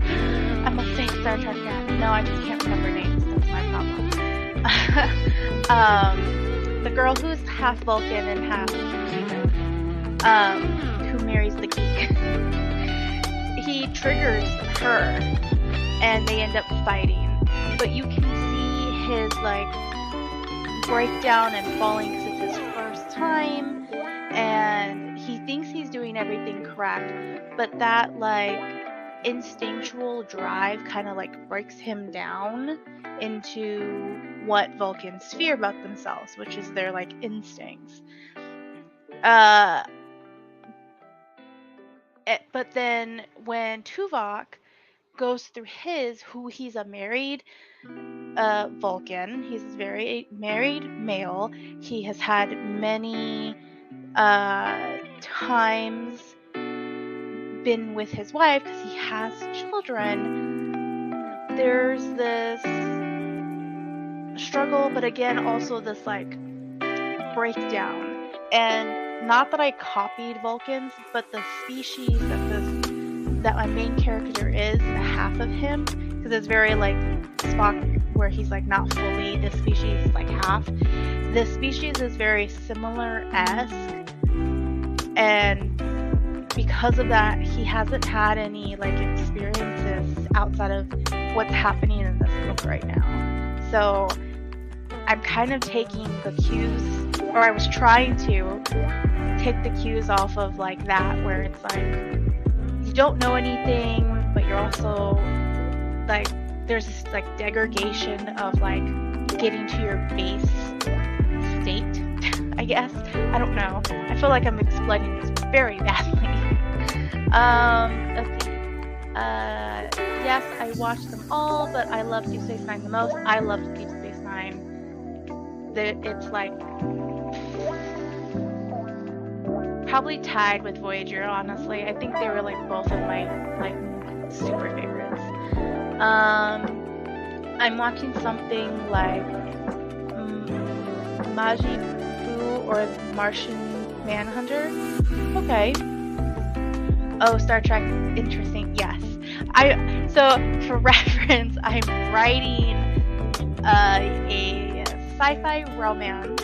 I must say Star Trek again. No, I just can't remember names. That's my problem. The girl who's half Vulcan and half human, who marries the geek. He triggers her, and they end up fighting. But you can see his like breakdown and falling because it's his first time, and he thinks he's doing everything correct, but that like instinctual drive kind of like breaks him down into what Vulcans fear about themselves, which is their like instincts. But then when Tuvok goes through he's a married Vulcan. He's a very married male. He has had many times been with his wife because he has children. There's this struggle, but again, also this like breakdown. And not that I copied Vulcans, but the species that my main character is, half of him, because it's very like Spock, where he's like not fully this species, like half. This species is very similar-esque, and because of that, he hasn't had any like experiences outside of what's happening in this book right now. So I'm kind of taking the cues, or I was trying to take the cues off of like that, where it's like you don't know anything, but you're also like there's this like degradation of like getting to your base state, I guess. I don't know. I feel like I'm explaining this very badly. Let's see. Yes, I watched them all, but I love Deep Space Nine the most. I love Deep Space Nine. It's like probably tied with Voyager, honestly. I think they were like both of my like super favorites. I'm watching something like Majin or Martian Manhunter. Okay. Oh, Star Trek, interesting. Yes. So for reference, I'm writing a sci-fi romance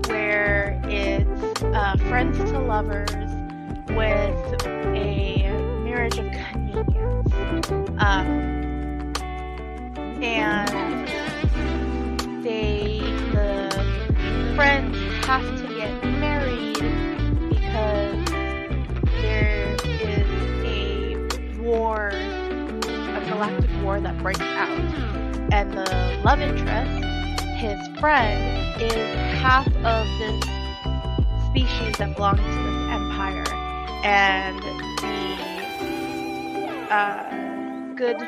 where it's friends to lovers with a marriage of convenience. And the friends have to get married because there is a war, a galactic war that breaks out. And the love interest, his friend, is half of this species that belongs to this empire. And the good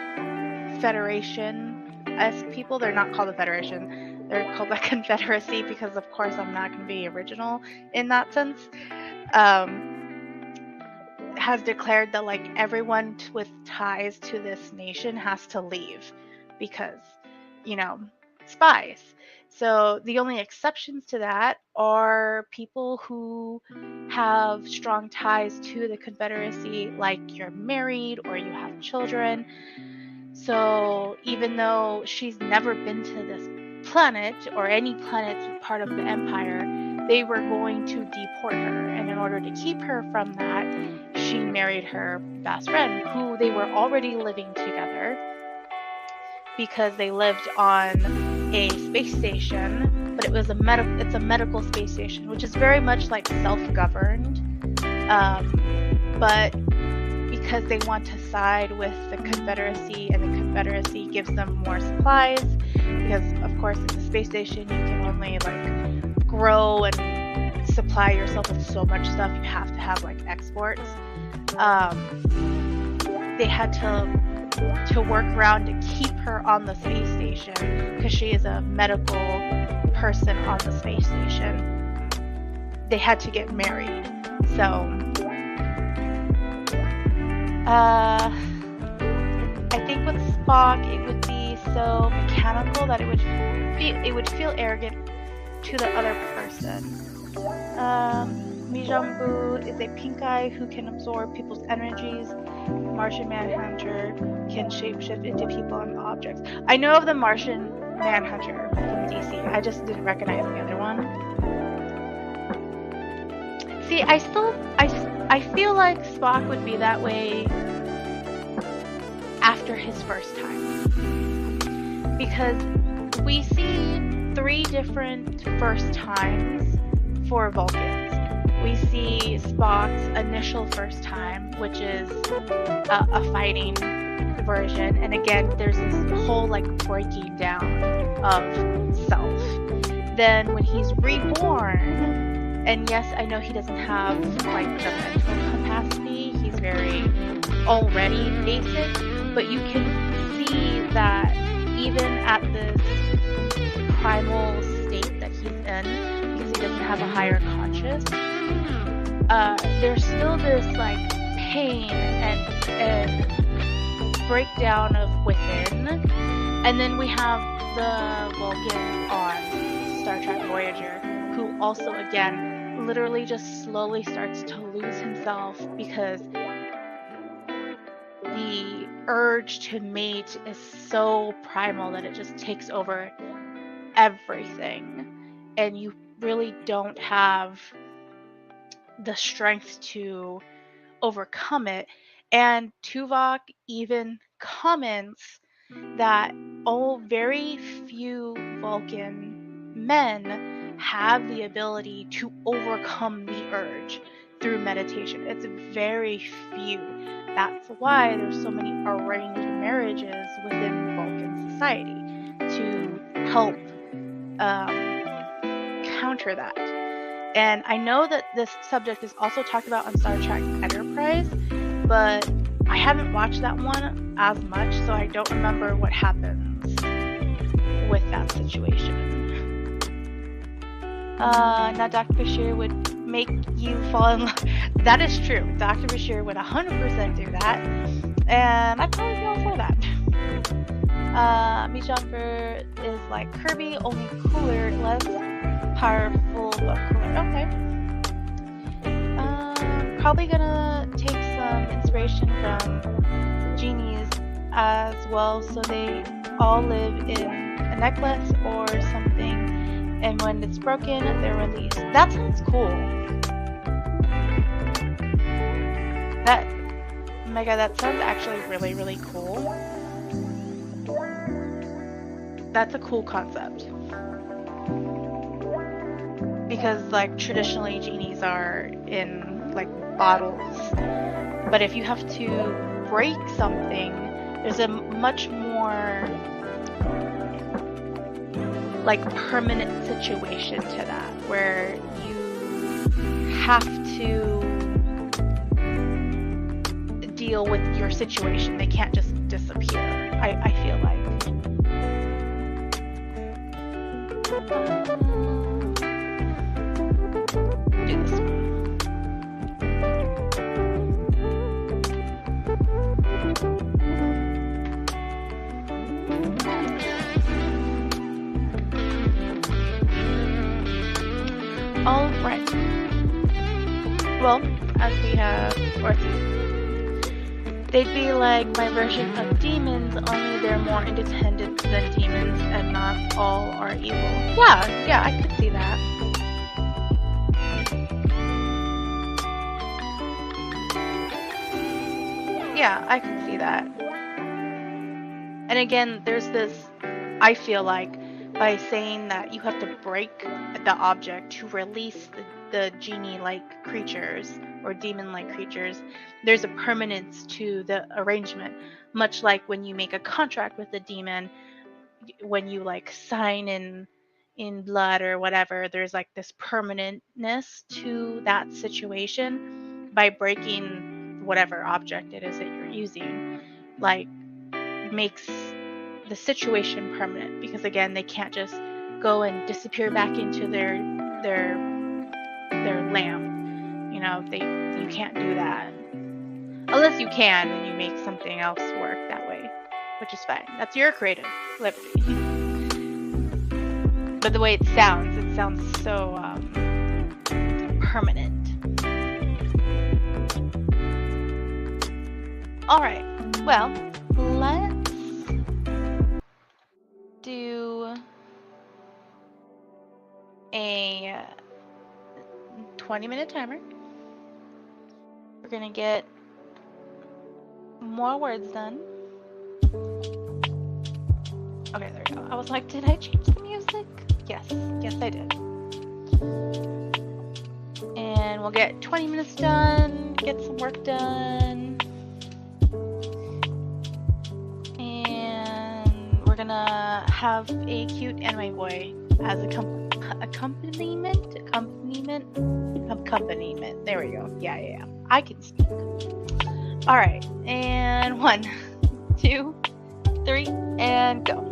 Federation-esque people, they're not called the Federation, they're called the Confederacy, because of course I'm not going to be original in that sense, has declared that like everyone with ties to this nation has to leave because, you know, spies. So the only exceptions to that are people who have strong ties to the Confederacy, like you're married or you have children. So even though she's never been to this planet or any planet part of the Empire, they were going to deport her. And in order to keep her from that, she married her best friend, who they were already living together because they lived on a space station, but it's a medical space station, which is very much like self-governed. But because they want to side with the Confederacy, and the Confederacy gives them more supplies, because of course in the space station you can only like grow and supply yourself with so much stuff. You have to have like exports. They had to work around to keep her on the space station because she is a medical person on the space station. They had to get married. So I think with Spock it would be so mechanical that it would feel arrogant to the other person. Mijambu is a pink eye who can absorb people's energies. Martian Manhunter can shapeshift into people and objects. I know of the Martian Manhunter from DC. I just didn't recognize the other one. See, I feel like Spock would be that way after his first time. Because we see 3 different first times for Vulcans. We see Spock's initial first time, which is a fighting version, and again, there's this whole like breaking down of self. Then when he's reborn, and yes, I know he doesn't have like the mental capacity, he's very already basic, but you can see that even at this primal state that he's in, because he doesn't have a higher conscious, there's still this like pain and breakdown of within. And then we have the Vulcan on Star Trek Voyager, who also again literally just slowly starts to lose himself because the urge to mate is so primal that it just takes over everything, and you really don't have the strength to overcome it. And Tuvok even comments that very few Vulcan men have the ability to overcome the urge through meditation. It's very few. That's why there's so many arranged marriages within Vulcan society, to help counter that. And I know that this subject is also talked about on Star Trek Enterprise, but I haven't watched that one as much, so I don't remember what happens with that situation. Now Dr. Bashir would make you fall in love. That is true. Dr. Bashir would 100% do that, and I'd probably be all for that. Mijumper is like Kirby, only cooler, less powerful, but cooler. Okay. Probably gonna take some inspiration from genies as well, so they all live in a necklace or something, and when it's broken, they're released. That sounds cool. Oh my god, that sounds actually really, really cool. That's a cool concept. Because like traditionally genies are in like bottles, but if you have to break something, there's a much more like permanent situation to that, where you have to deal with your situation. They can't just disappear, I feel like. Do this one. All right. Well, as we have Ortiz, they'd be like my version of demons, only they're more independent than demons, and not all are evil. Yeah, I could see that. Yeah, I can see that. And again, there's this, I feel like, by saying that you have to break the object to release the genie-like creatures, or demon-like creatures, there's a permanence to the arrangement, much like when you make a contract with a demon, when you like sign in blood or whatever, there's like this permanentness to that situation by breaking whatever object it is that you're using, like makes the situation permanent, because again, they can't just go and disappear back into their lamp. You know, you can't do that. Unless you can and you make something else work that way, which is fine. That's your creative liberty. But the way it sounds so permanent. Alright, well, let's do a 20-minute timer. We're gonna get more words done. Okay, there we go. I was like, did I change the music? Yes, I did. And we'll get 20 minutes done, get some work done. And we're gonna have a cute anime boy as accompaniment. There we go. Yeah. I can speak. Alright, and 1, 2, 3, and go.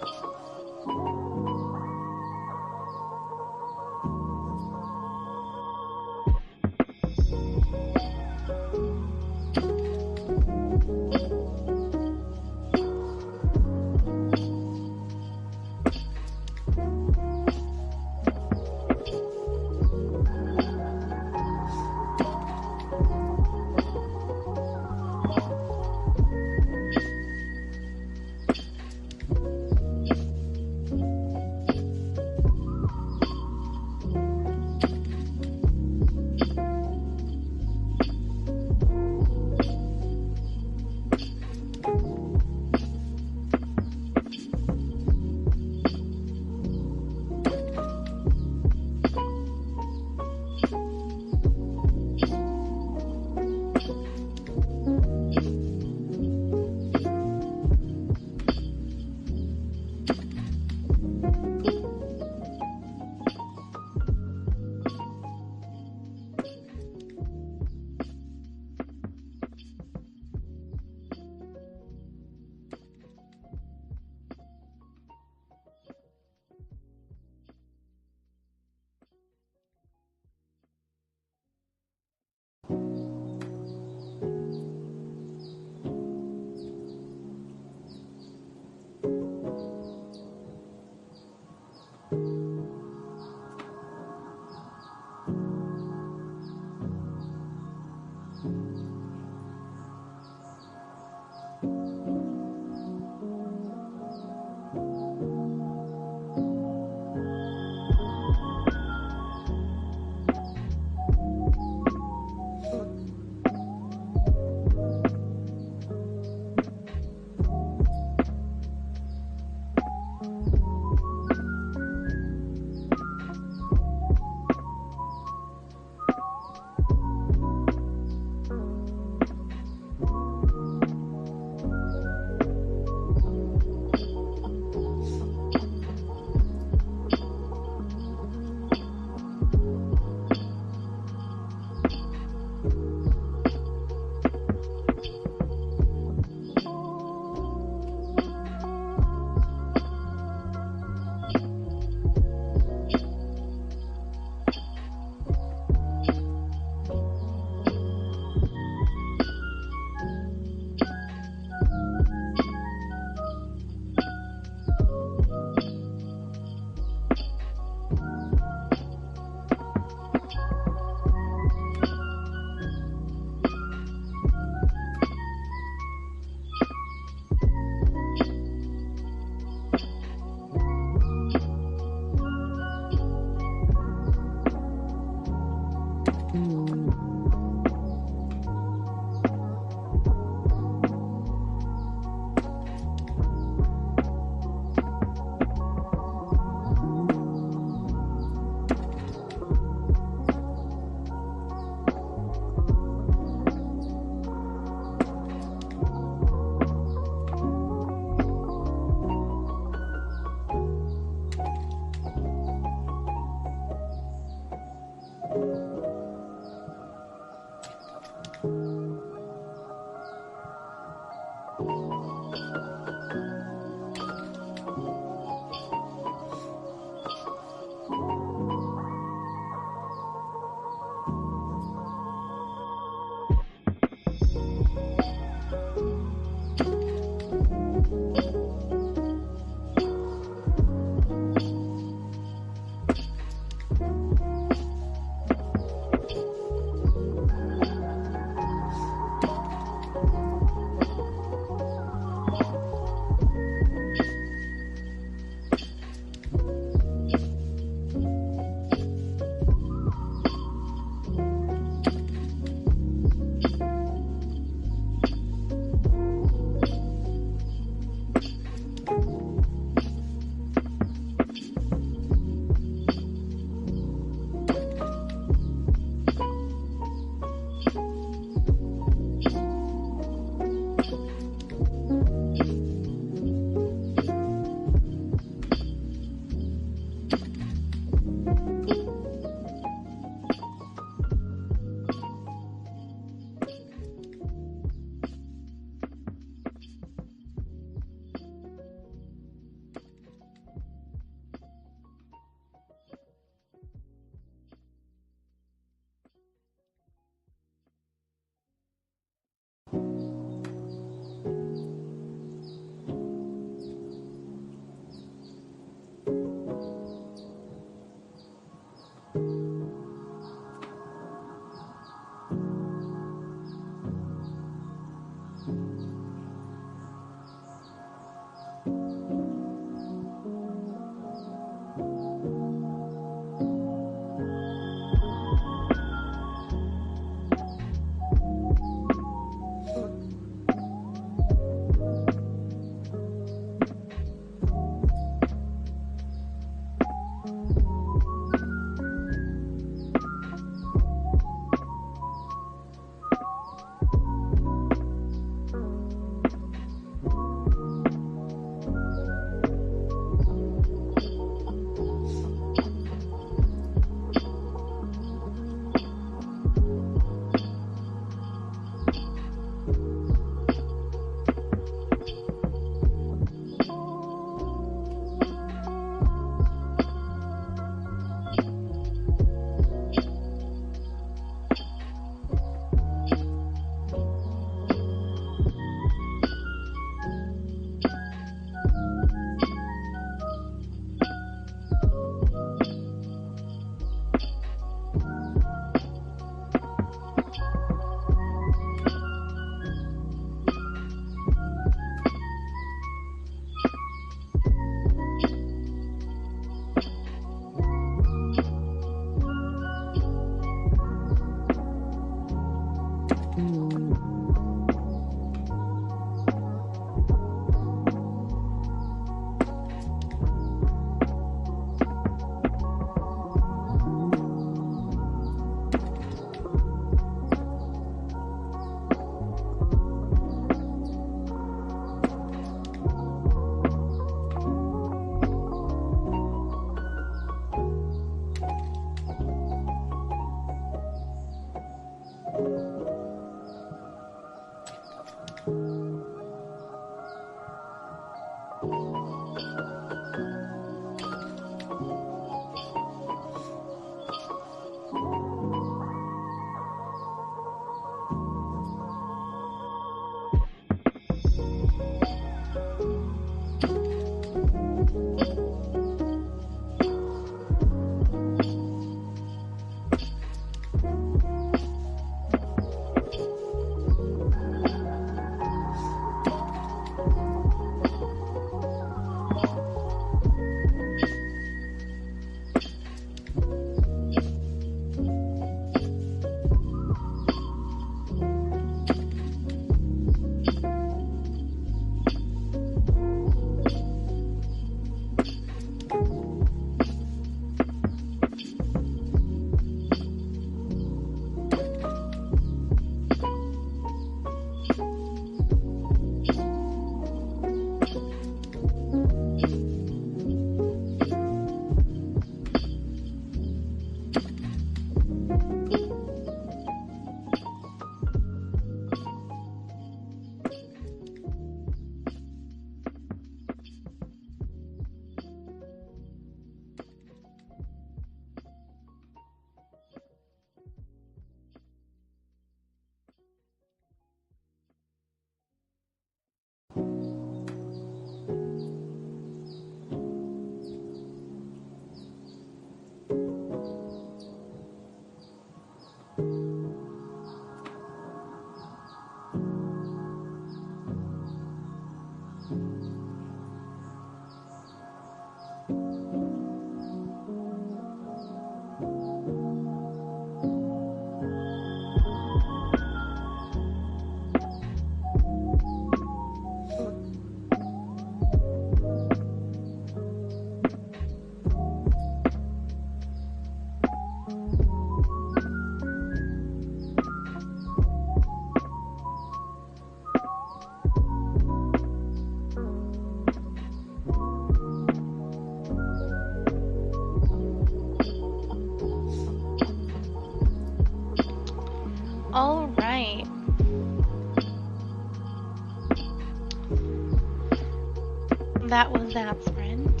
that was that sprint.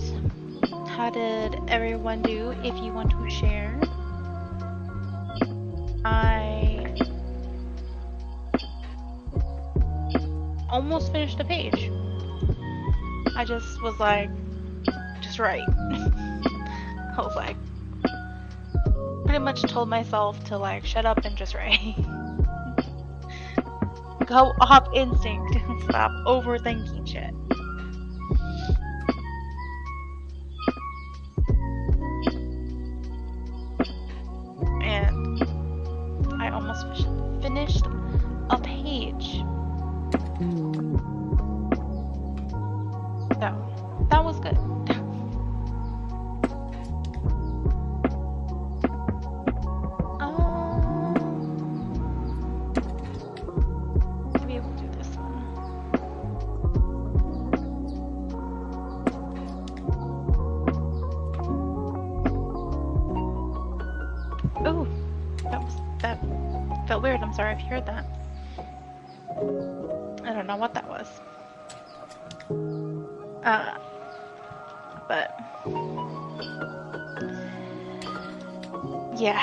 How did everyone do? If you want to share. I almost finished a page. I just was like, just write. I was like, pretty much told myself to like shut up and just write. Go off instinct and stop overthinking shit. And I almost finished a page. So that was good. Maybe we'll do this one. Oh, that felt weird. I'm sorry if you heard that. I don't know what that was. But yeah,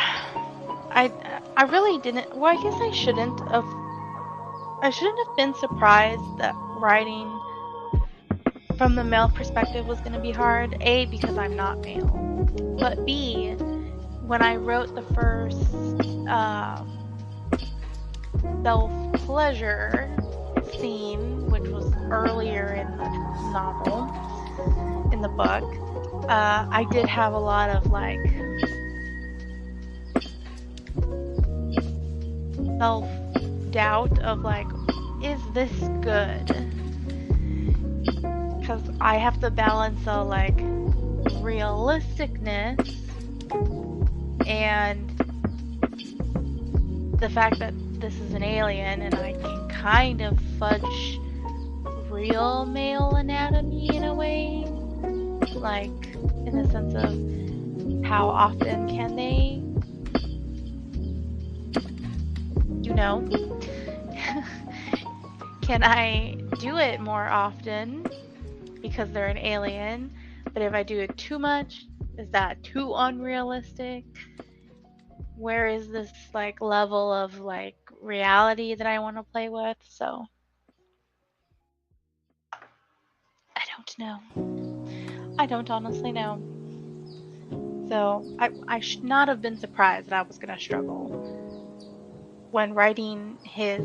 I really didn't. Well, I guess I shouldn't have been surprised that writing from the male perspective was going to be hard. A, because I'm not male, but B, when I wrote the first self-pleasure scene, which was earlier in the novel, in the book, I did have a lot of like self-doubt of like, is this good? Because I have to balance a like realisticness and the fact that this is an alien and I can kind of fudge real male anatomy in a way, like in the sense of how often can they, you know, can I do it more often because they're an alien, but if I do it too much, is that too unrealistic? Where is this like level of like reality that I want to play with? So I don't know. I don't honestly know. So I should not have been surprised that I was gonna struggle when writing his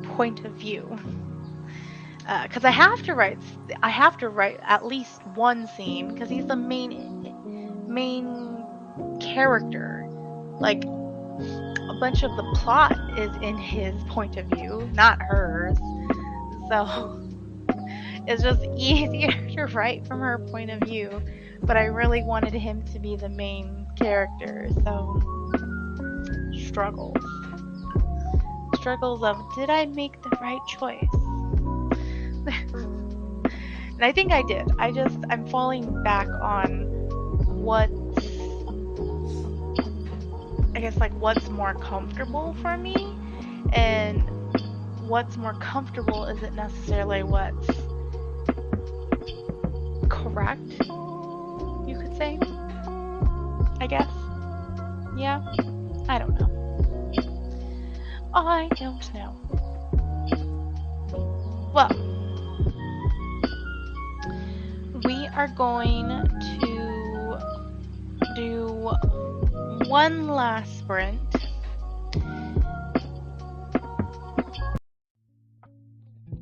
point of view. Because I have to write at least one scene because he's the main character. Like a bunch of the plot is in his point of view, not hers. So it's just easier to write from her point of view. But I really wanted him to be the main character, so struggles of, did I make the right choice? And I think I did. I'm falling back on what's more comfortable for me, and what's more comfortable isn't necessarily what's correct, you could say, I guess. Yeah, I don't know. I don't know. Well, we are going to do one last sprint.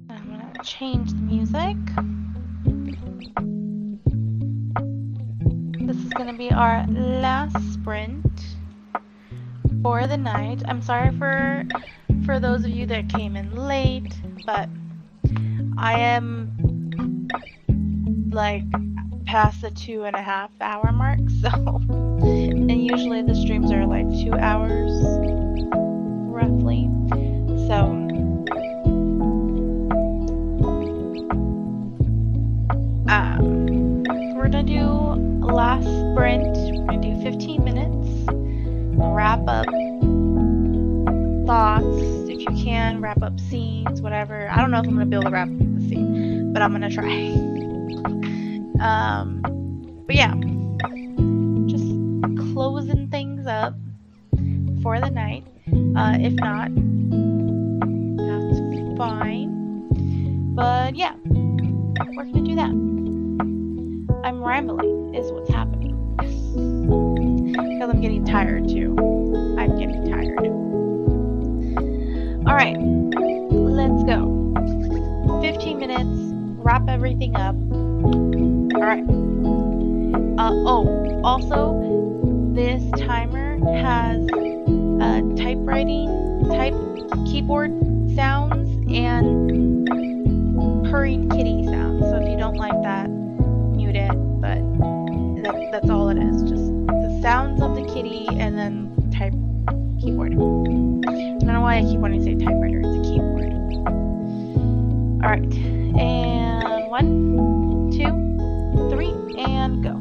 I'm going to change the music. This is going to be our last sprint for the night. I'm sorry for those of you that came in late, but I am like past the 2.5 hour mark, so, and usually the streams are like 2 hours roughly, so we're gonna do a last sprint. We're gonna do 15 minutes, wrap up thoughts. If you can wrap up scenes, whatever. I don't know if I'm gonna be able to wrap up the scene, but I'm gonna try. But yeah, just closing things up for the night. If not, that's fine. But yeah, we're gonna do that. I'm rambling is what's happening. Because I'm getting tired too. I'm getting tired. Alright, let's go. 15 minutes, wrap everything up. Alright. Oh, also, this timer has type keyboard sounds and purring kitty sounds. So if you don't like that, mute it. But that's all it is. Just the sounds of the kitty and then type keyboard. I don't know why I keep wanting to say typewriter. It's a keyboard. Alright. And 1, 2, 3, and go.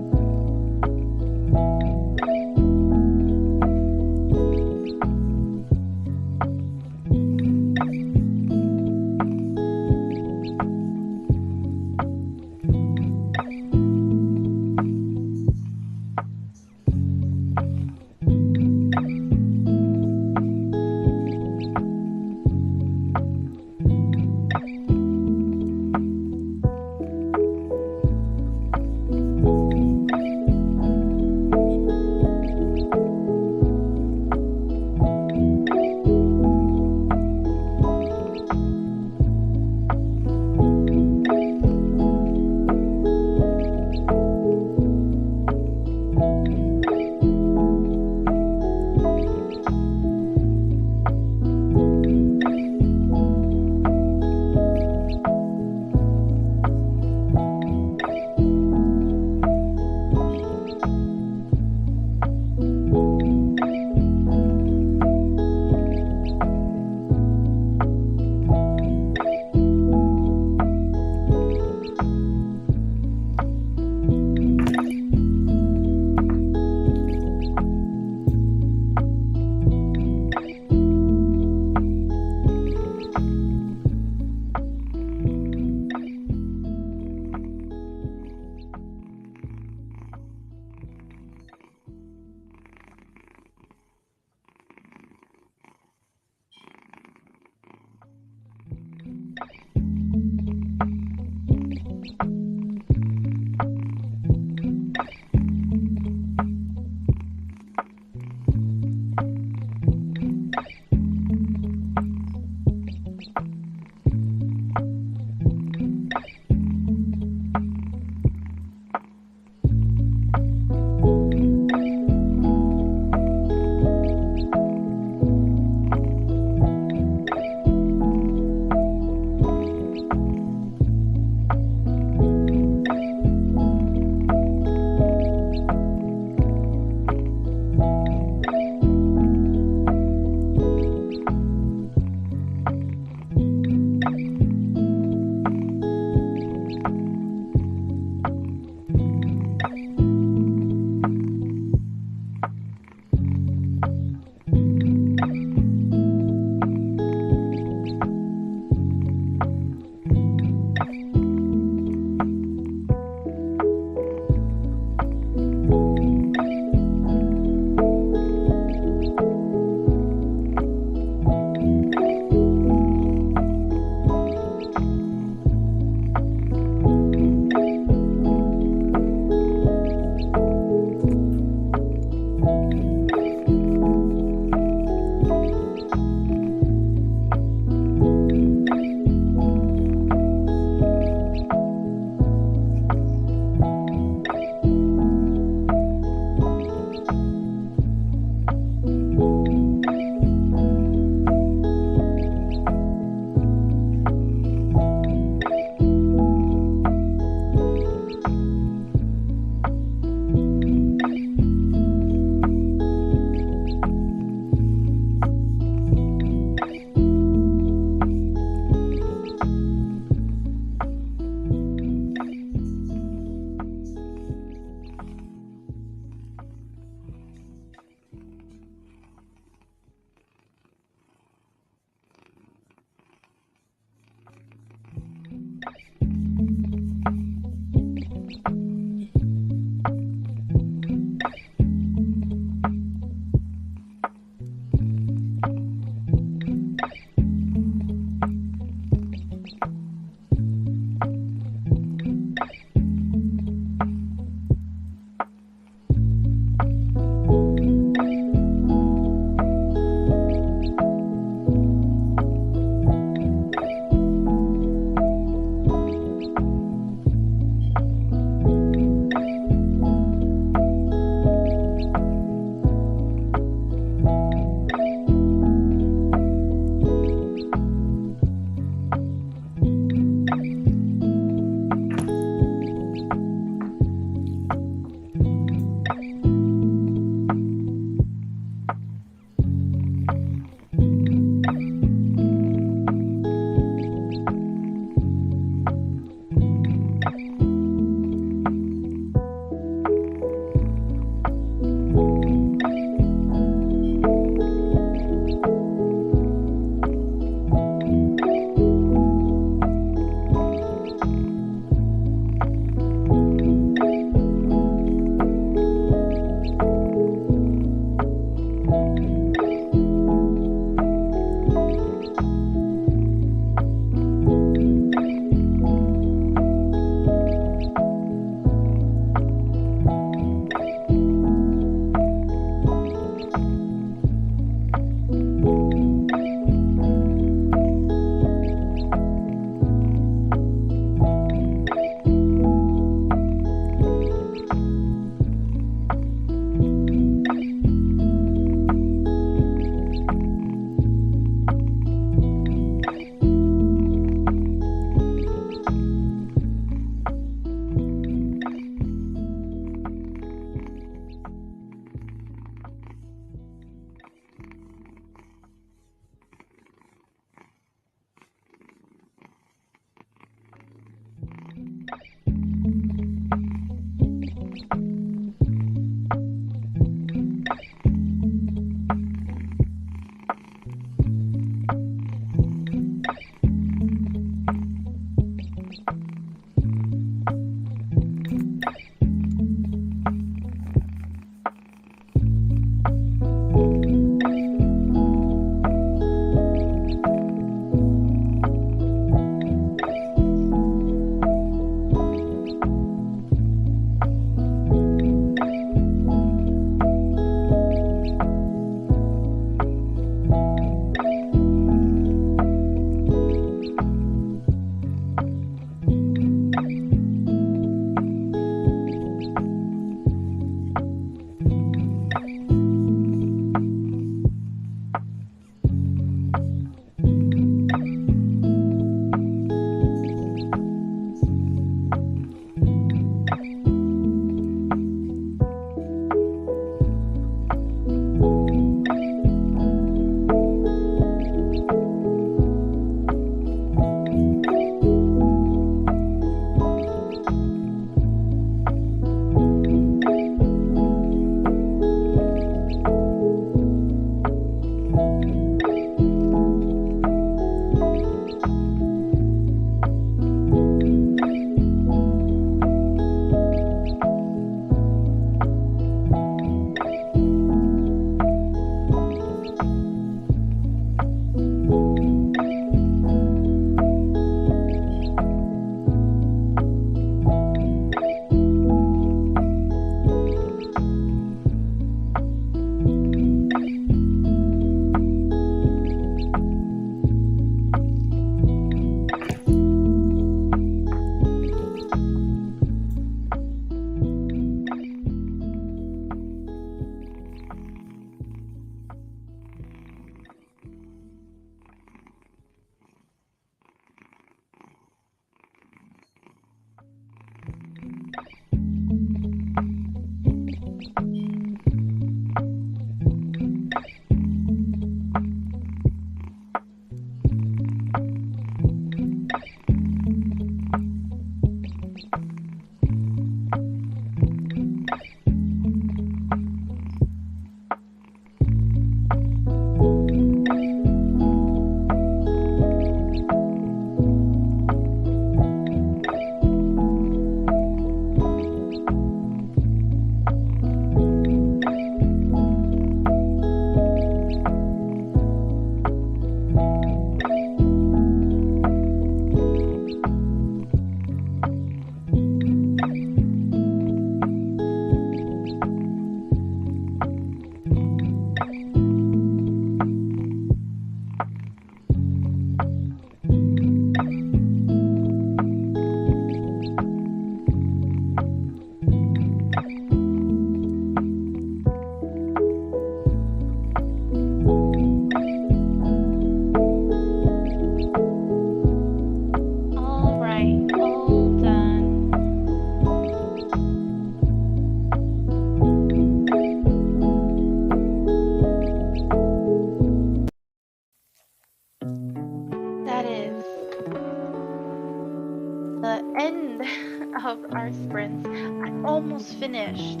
almost finished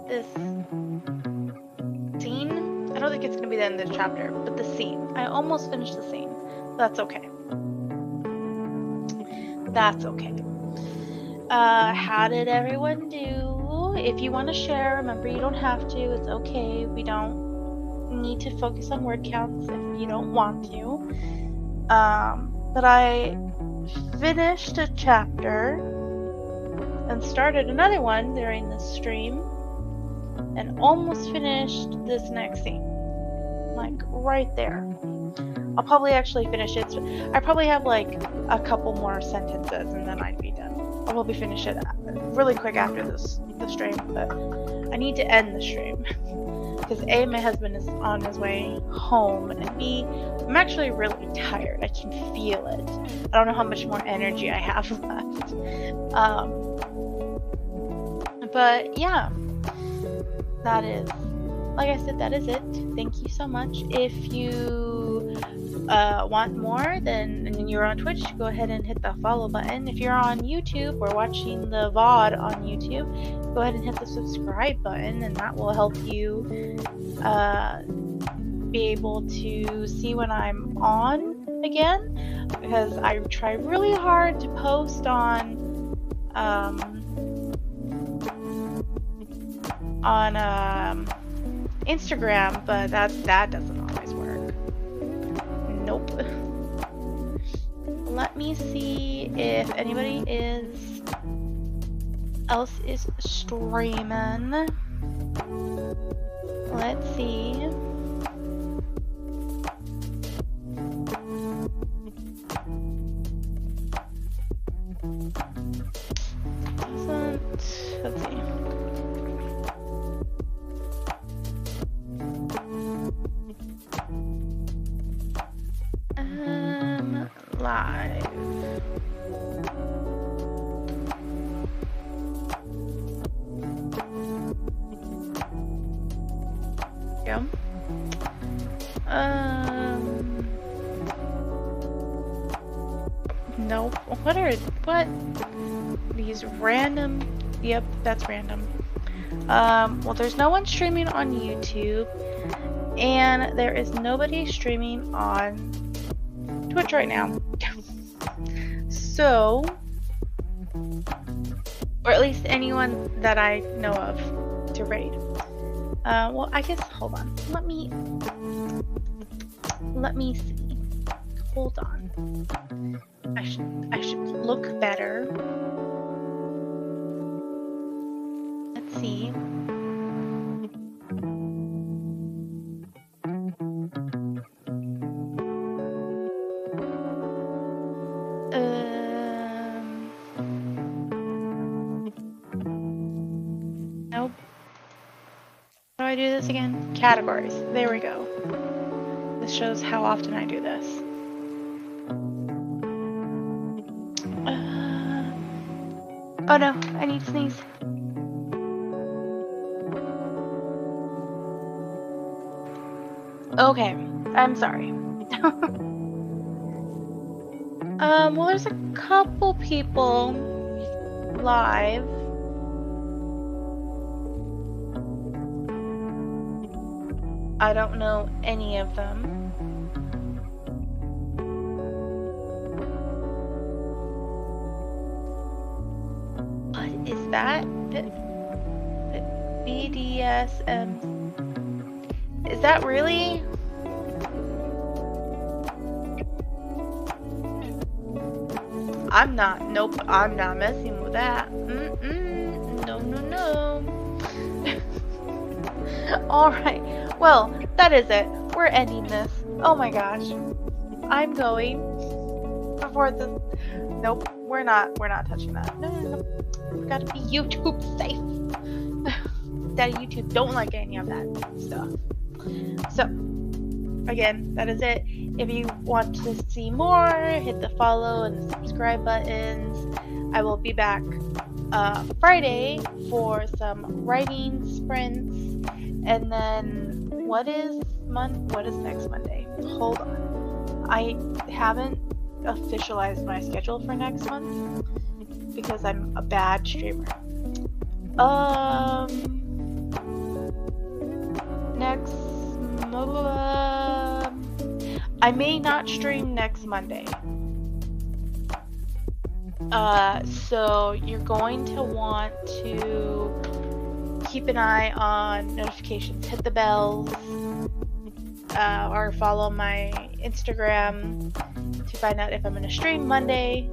this scene. I don't think it's going to be the end of the chapter, but the scene. I almost finished the scene. That's okay. That's okay. How did everyone do? If you want to share, remember you don't have to. It's okay. We don't need to focus on word counts if you don't want to. But I finished a chapter and started another one during this stream and almost finished this next scene. Like right there. I'll probably actually finish it. I probably have like a couple more sentences and then I'd be done. I'll probably finish it really quick after the stream, but I need to end the stream because A, my husband is on his way home, and B, I'm actually really tired. I can feel it. I don't know how much more energy I have left. But yeah, that is, like I said, that is it. Thank you so much. If you want more, then and you're on Twitch, go ahead and hit the follow button. If you're on YouTube or watching the VOD on YouTube, go ahead and hit the subscribe button, and that will help you be able to see when I'm on again, because I try really hard to post on Instagram, but that doesn't always work. Nope. Let me see if anybody else is streaming. Let's see. Let's see. Live. Yeah. Nope. What? These random. Yep, that's random. Well, there's no one streaming on YouTube, and there is nobody streaming on Twitch right now. So, or at least anyone that I know of to raid. Well, I guess, hold on. Let me see. Hold on. I should look better. Let's see. Nope. How do I do this again? Categories. There we go. This shows how often I do this. Oh no, I need to sneeze. Okay, I'm sorry. Well, there's a couple people live. I don't know any of them. What is that? BDSM. Is that really? Nope, I'm not messing with that. No, no, no. Alright, well, that is it. We're ending this. Oh my gosh. I'm going before this. Nope, we're not touching that. No. We've got to be YouTube safe. Daddy YouTube don't like any of that stuff. So, again, that is it. If you want to see more, hit the follow and the subscribe buttons. I will be back Friday for some writing sprints, and then what is next Monday? Hold on, I haven't officialized my schedule for next month because I'm a bad streamer. Next, I may not stream next Monday. So you're going to want to keep an eye on notifications, hit the bells, or follow my Instagram to find out if I'm going to stream Monday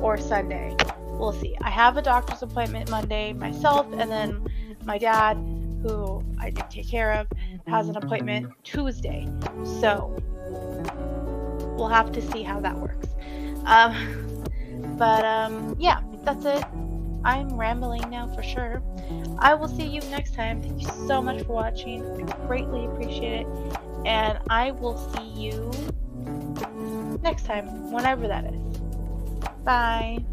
or Sunday. We'll see. I have a doctor's appointment Monday myself, and then my dad, who I do take care of, has an appointment Tuesday. So we'll have to see how that works. Yeah, that's it. I'm rambling now for sure. I will see you next time. Thank you so much for watching. I greatly appreciate it. And I will see you next time, whenever that is. Bye.